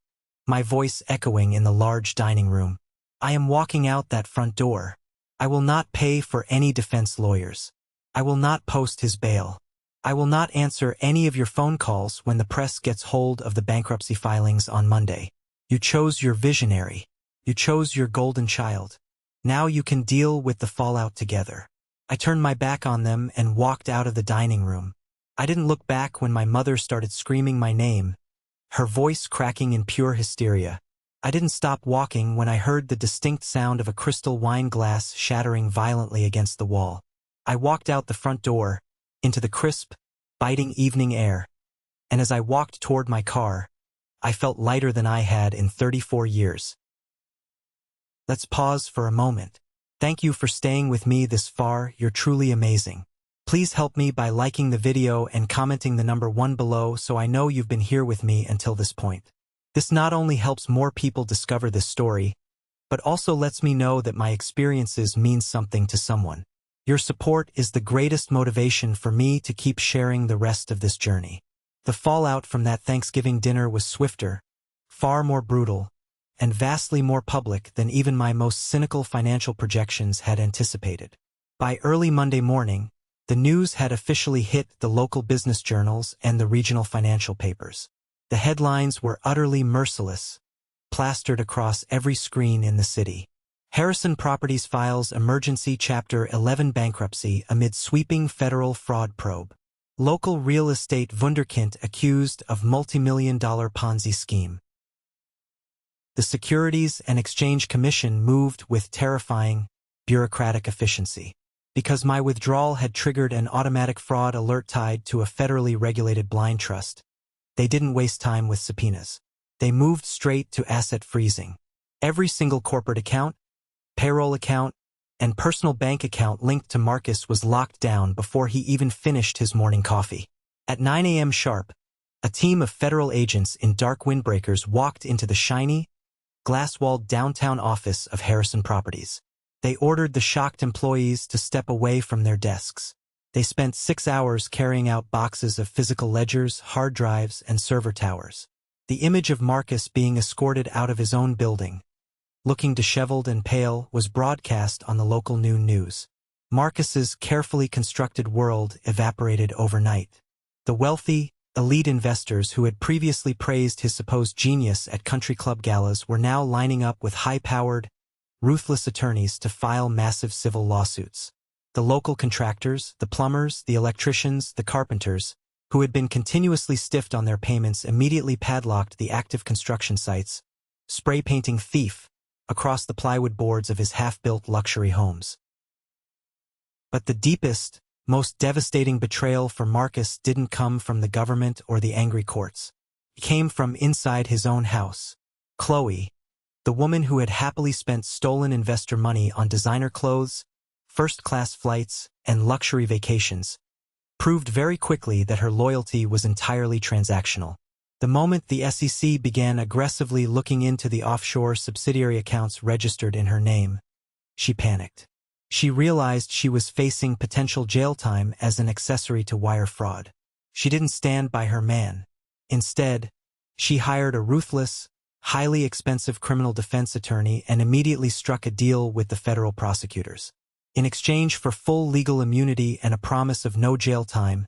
A: my voice echoing in the large dining room. "I am walking out that front door. I will not pay for any defense lawyers. I will not post his bail. I will not answer any of your phone calls when the press gets hold of the bankruptcy filings on Monday. You chose your visionary. You chose your golden child. Now you can deal with the fallout together." I turned my back on them and walked out of the dining room. I didn't look back when my mother started screaming my name, her voice cracking in pure hysteria. I didn't stop walking when I heard the distinct sound of a crystal wine glass shattering violently against the wall. I walked out the front door, into the crisp, biting evening air, and as I walked toward my car, I felt lighter than I had in 34 years. Let's pause for a moment. Thank you for staying with me this far. You're truly amazing. Please help me by liking the video and commenting the number 1 below so I know you've been here with me until this point. This not only helps more people discover this story, but also lets me know that my experiences mean something to someone. Your support is the greatest motivation for me to keep sharing the rest of this journey. The fallout from that Thanksgiving dinner was swifter, far more brutal, and vastly more public than even my most cynical financial projections had anticipated. By early Monday morning, the news had officially hit the local business journals and the regional financial papers. The headlines were utterly merciless, plastered across every screen in the city. Harrison Properties files emergency Chapter 11 bankruptcy amid sweeping federal fraud probe. Local real estate wunderkind accused of multi-million-dollar Ponzi scheme. The Securities and Exchange Commission moved with terrifying, bureaucratic efficiency. Because my withdrawal had triggered an automatic fraud alert tied to a federally regulated blind trust, they didn't waste time with subpoenas. They moved straight to asset freezing. Every single corporate account, payroll account, and personal bank account linked to Marcus was locked down before he even finished his morning coffee. At 9 a.m. sharp, a team of federal agents in dark windbreakers walked into the shiny, glass-walled downtown office of Harrison Properties. They ordered the shocked employees to step away from their desks. They spent 6 hours carrying out boxes of physical ledgers, hard drives, and server towers. The image of Marcus being escorted out of his own building, looking disheveled and pale, was broadcast on the local noon news. Marcus's carefully constructed world evaporated overnight. The wealthy, elite investors who had previously praised his supposed genius at country club galas were now lining up with high-powered, ruthless attorneys to file massive civil lawsuits. The local contractors, the plumbers, the electricians, the carpenters, who had been continuously stiffed on their payments, immediately padlocked the active construction sites, spray-painting "thief" across the plywood boards of his half-built luxury homes. But the deepest, most devastating betrayal for Marcus didn't come from the government or the angry courts. It came from inside his own house. Chloe, the woman who had happily spent stolen investor money on designer clothes, first-class flights, and luxury vacations, proved very quickly that her loyalty was entirely transactional. The moment the SEC began aggressively looking into the offshore subsidiary accounts registered in her name, she panicked. She realized she was facing potential jail time as an accessory to wire fraud. She didn't stand by her man. Instead, she hired a ruthless, highly expensive criminal defense attorney and immediately struck a deal with the federal prosecutors. In exchange for full legal immunity and a promise of no jail time,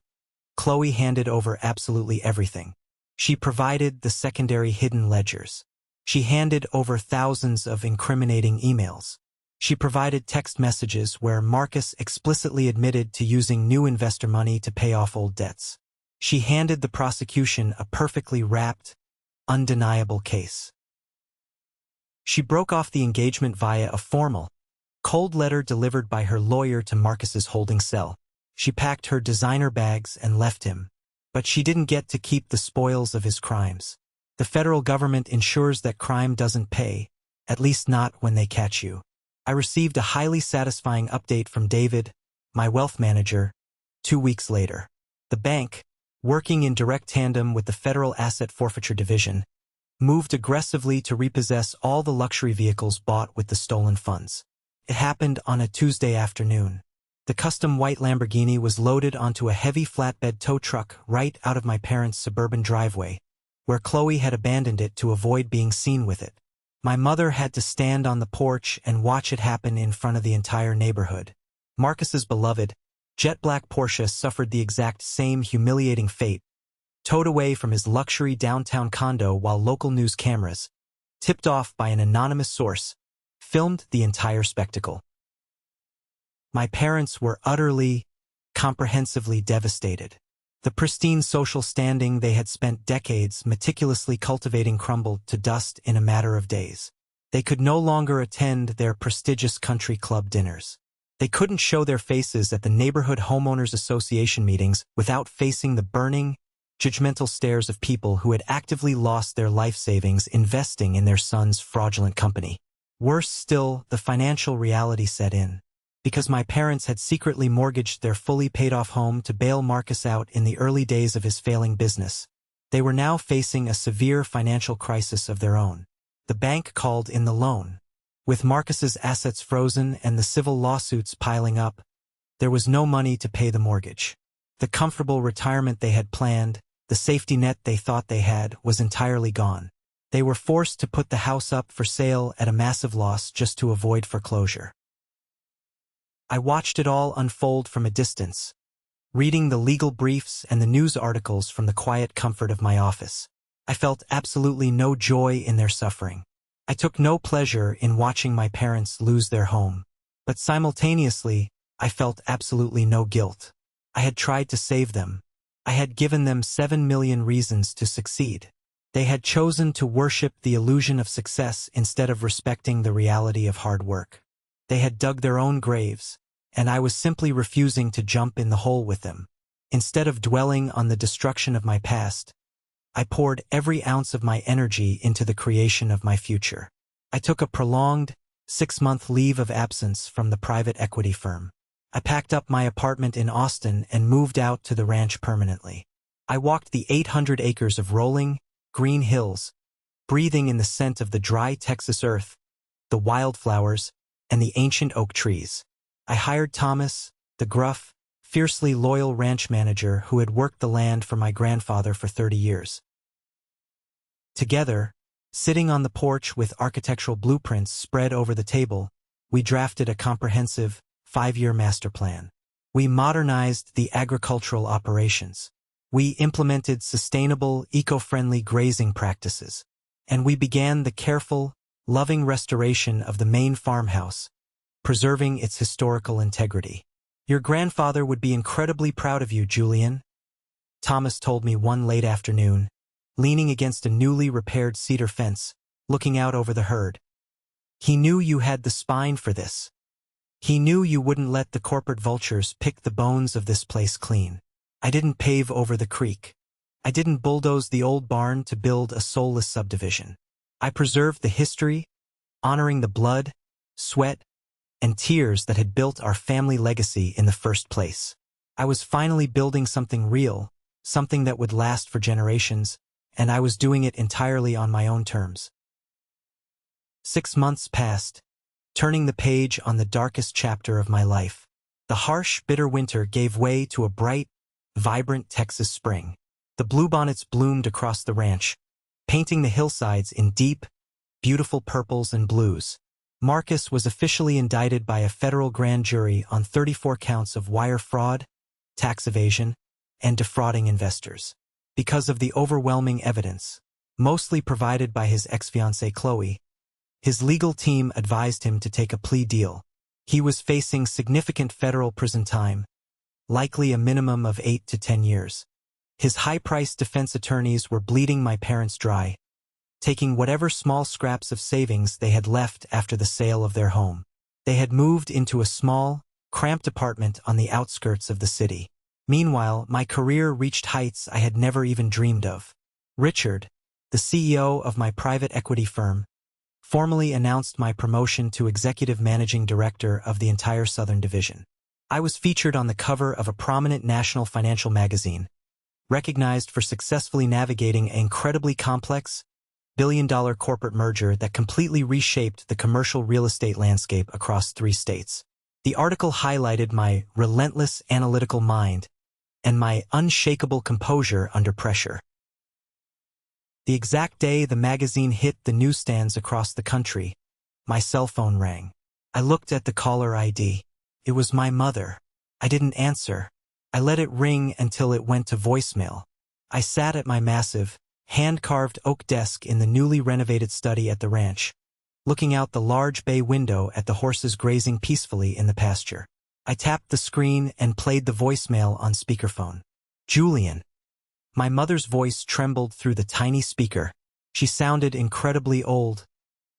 A: Chloe handed over absolutely everything. She provided the secondary hidden ledgers. She handed over thousands of incriminating emails. She provided text messages where Marcus explicitly admitted to using new investor money to pay off old debts. She handed the prosecution a perfectly wrapped, undeniable case. She broke off the engagement via a formal, cold letter delivered by her lawyer to Marcus's holding cell. She packed her designer bags and left him. But she didn't get to keep the spoils of his crimes. The federal government ensures that crime doesn't pay, at least not when they catch you. I received a highly satisfying update from David, my wealth manager, 2 weeks later. The bank, working in direct tandem with the Federal Asset Forfeiture Division, moved aggressively to repossess all the luxury vehicles bought with the stolen funds. It happened on a Tuesday afternoon. The custom white Lamborghini was loaded onto a heavy flatbed tow truck right out of my parents' suburban driveway, where Chloe had abandoned it to avoid being seen with it. My mother had to stand on the porch and watch it happen in front of the entire neighborhood. Marcus's beloved, jet black Porsche suffered the exact same humiliating fate, towed away from his luxury downtown condo while local news cameras, tipped off by an anonymous source, filmed the entire spectacle. My parents were utterly, comprehensively devastated. The pristine social standing they had spent decades meticulously cultivating crumbled to dust in a matter of days. They could no longer attend their prestigious country club dinners. They couldn't show their faces at the neighborhood homeowners association meetings without facing the burning, judgmental stares of people who had actively lost their life savings investing in their son's fraudulent company. Worse still, the financial reality set in. Because my parents had secretly mortgaged their fully paid-off home to bail Marcus out in the early days of his failing business, they were now facing a severe financial crisis of their own. The bank called in the loan. With Marcus's assets frozen and the civil lawsuits piling up, there was no money to pay the mortgage. The comfortable retirement they had planned, the safety net they thought they had, was entirely gone. They were forced to put the house up for sale at a massive loss just to avoid foreclosure. I watched it all unfold from a distance, reading the legal briefs and the news articles from the quiet comfort of my office. I felt absolutely no joy in their suffering. I took no pleasure in watching my parents lose their home, but simultaneously, I felt absolutely no guilt. I had tried to save them. I had given them 7 million reasons to succeed. They had chosen to worship the illusion of success instead of respecting the reality of hard work. They had dug their own graves, and I was simply refusing to jump in the hole with them. Instead of dwelling on the destruction of my past, I poured every ounce of my energy into the creation of my future. I took a prolonged, 6-month leave of absence from the private equity firm. I packed up my apartment in Austin and moved out to the ranch permanently. I walked the 800 acres of rolling, green hills, breathing in the scent of the dry Texas earth, the wildflowers, and the ancient oak trees. I hired Thomas, the gruff, fiercely loyal ranch manager who had worked the land for my grandfather for 30 years. Together, sitting on the porch with architectural blueprints spread over the table, we drafted a comprehensive, 5-year master plan. We modernized the agricultural operations. We implemented sustainable, eco-friendly grazing practices. And we began the careful, loving restoration of the main farmhouse, preserving its historical integrity. "Your grandfather would be incredibly proud of you, Julian," Thomas told me one late afternoon, leaning against a newly repaired cedar fence, looking out over the herd. "He knew you had the spine for this. He knew you wouldn't let the corporate vultures pick the bones of this place clean. I didn't pave over the creek. I didn't bulldoze the old barn to build a soulless subdivision. I preserved the history, honoring the blood, sweat, and tears that had built our family legacy in the first place. I was finally building something real, something that would last for generations, and I was doing it entirely on my own terms." 6 months passed, turning the page on the darkest chapter of my life. The harsh, bitter winter gave way to a bright, vibrant Texas spring. The bluebonnets bloomed across the ranch, painting the hillsides in deep, beautiful purples and blues. Marcus was officially indicted by a federal grand jury on 34 counts of wire fraud, tax evasion, and defrauding investors. Because of the overwhelming evidence, mostly provided by his ex-fiancée Chloe, his legal team advised him to take a plea deal. He was facing significant federal prison time, likely a minimum of 8 to 10 years. His high-priced defense attorneys were bleeding my parents dry, taking whatever small scraps of savings they had left after the sale of their home. They had moved into a small, cramped apartment on the outskirts of the city. Meanwhile, my career reached heights I had never even dreamed of. Richard, the CEO of my private equity firm, formally announced my promotion to executive managing director of the entire Southern Division. I was featured on the cover of a prominent national financial magazine, recognized for successfully navigating an incredibly complex, billion-dollar corporate merger that completely reshaped the commercial real estate landscape across 3 states. The article highlighted my relentless analytical mind and my unshakable composure under pressure. The exact day the magazine hit the newsstands across the country, my cell phone rang. I looked at the caller ID. It was my mother. I didn't answer. I let it ring until it went to voicemail. I sat at my massive, hand-carved oak desk in the newly renovated study at the ranch, looking out the large bay window at the horses grazing peacefully in the pasture. I tapped the screen and played the voicemail on speakerphone. Julian. My mother's voice trembled through the tiny speaker. She sounded incredibly old,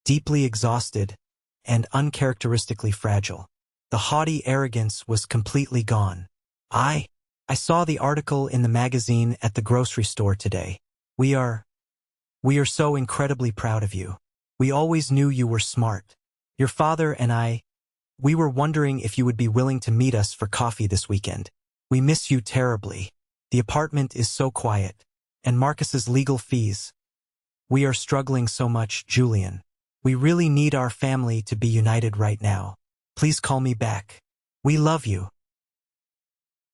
A: deeply exhausted, and uncharacteristically fragile. The haughty arrogance was completely gone. I saw the article in the magazine at the grocery store today. We are so incredibly proud of you. We always knew you were smart. Your father and we were wondering if you would be willing to meet us for coffee this weekend. We miss you terribly. The apartment is so quiet. And Marcus's legal fees. We are struggling so much, Julian. We really need our family to be united right now. Please call me back. We love you.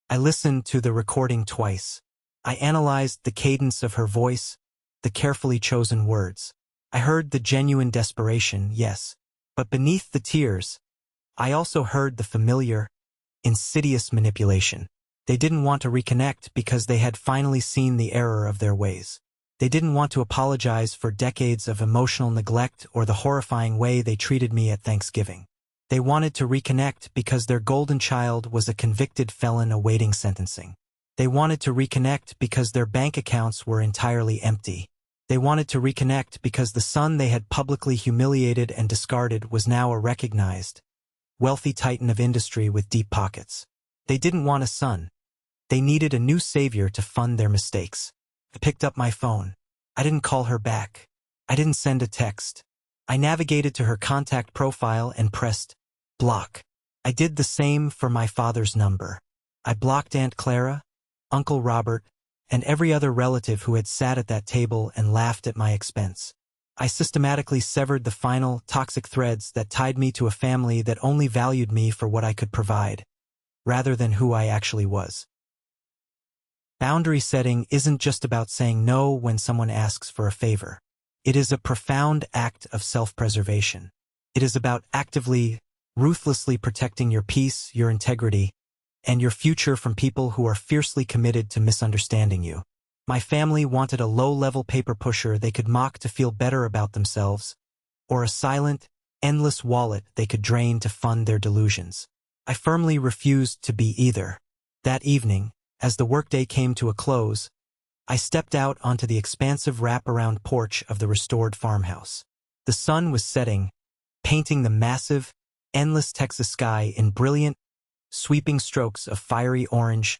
A: I listened to the recording twice. I analyzed the cadence of her voice, the carefully chosen words. I heard the genuine desperation, yes. But beneath the tears, I also heard the familiar, insidious manipulation. They didn't want to reconnect because they had finally seen the error of their ways. They didn't want to apologize for decades of emotional neglect or the horrifying way they treated me at Thanksgiving. They wanted to reconnect because their golden child was a convicted felon awaiting sentencing. They wanted to reconnect because their bank accounts were entirely empty. They wanted to reconnect because the son they had publicly humiliated and discarded was now a recognized, wealthy titan of industry with deep pockets. They didn't want a son. They needed a new savior to fund their mistakes. I picked up my phone. I didn't call her back. I didn't send a text. I navigated to her contact profile and pressed block. I did the same for my father's number. I blocked Aunt Clara, Uncle Robert, and every other relative who had sat at that table and laughed at my expense. I systematically severed the final, toxic threads that tied me to a family that only valued me for what I could provide, rather than who I actually was. Boundary setting isn't just about saying no when someone asks for a favor. It is a profound act of self-preservation. It is about actively, ruthlessly protecting your peace, your integrity, and your future from people who are fiercely committed to misunderstanding you. My family wanted a low-level paper pusher they could mock to feel better about themselves, or a silent, endless wallet they could drain to fund their delusions. I firmly refused to be either. That evening, as the workday came to a close, I stepped out onto the expansive wraparound porch of the restored farmhouse. The sun was setting, painting the massive, endless Texas sky in brilliant, sweeping strokes of fiery orange,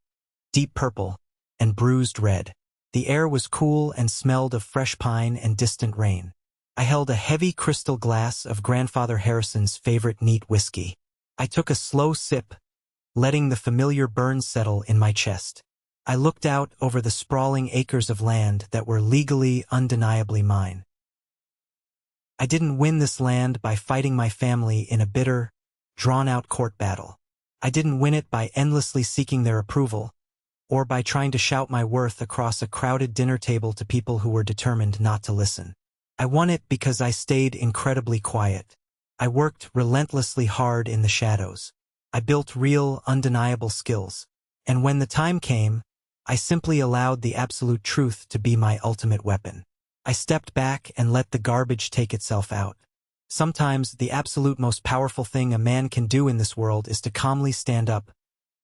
A: deep purple, and bruised red. The air was cool and smelled of fresh pine and distant rain. I held a heavy crystal glass of Grandfather Harrison's favorite neat whiskey. I took a slow sip, letting the familiar burn settle in my chest. I looked out over the sprawling acres of land that were legally, undeniably mine. I didn't win this land by fighting my family in a bitter, drawn-out court battle. I didn't win it by endlessly seeking their approval, or by trying to shout my worth across a crowded dinner table to people who were determined not to listen. I won it because I stayed incredibly quiet. I worked relentlessly hard in the shadows. I built real, undeniable skills. And when the time came, I simply allowed the absolute truth to be my ultimate weapon. I stepped back and let the garbage take itself out. Sometimes the absolute most powerful thing a man can do in this world is to calmly stand up,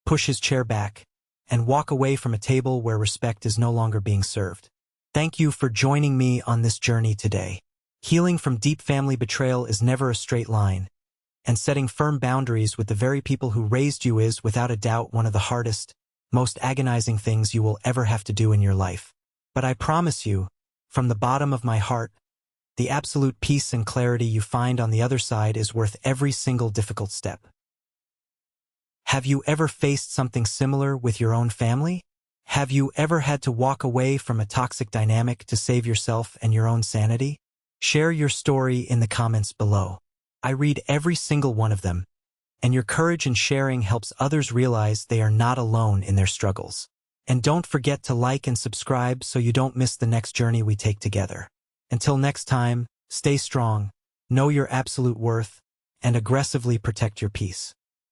A: push his chair back, and walk away from a table where respect is no longer being served. Thank you for joining me on this journey today. Healing from deep family betrayal is never a straight line, and setting firm boundaries with the very people who raised you is, without a doubt, one of the hardest, most agonizing things you will ever have to do in your life. But I promise you, from the bottom of my heart, the absolute peace and clarity you find on the other side is worth every single difficult step. Have you ever faced something similar with your own family? Have you ever had to walk away from a toxic dynamic to save yourself and your own sanity? Share your story in the comments below. I read every single one of them, and your courage in sharing helps others realize they are not alone in their struggles. And don't forget to like and subscribe so you don't miss the next journey we take together. Until next time, stay strong, know your absolute worth, and aggressively protect your peace.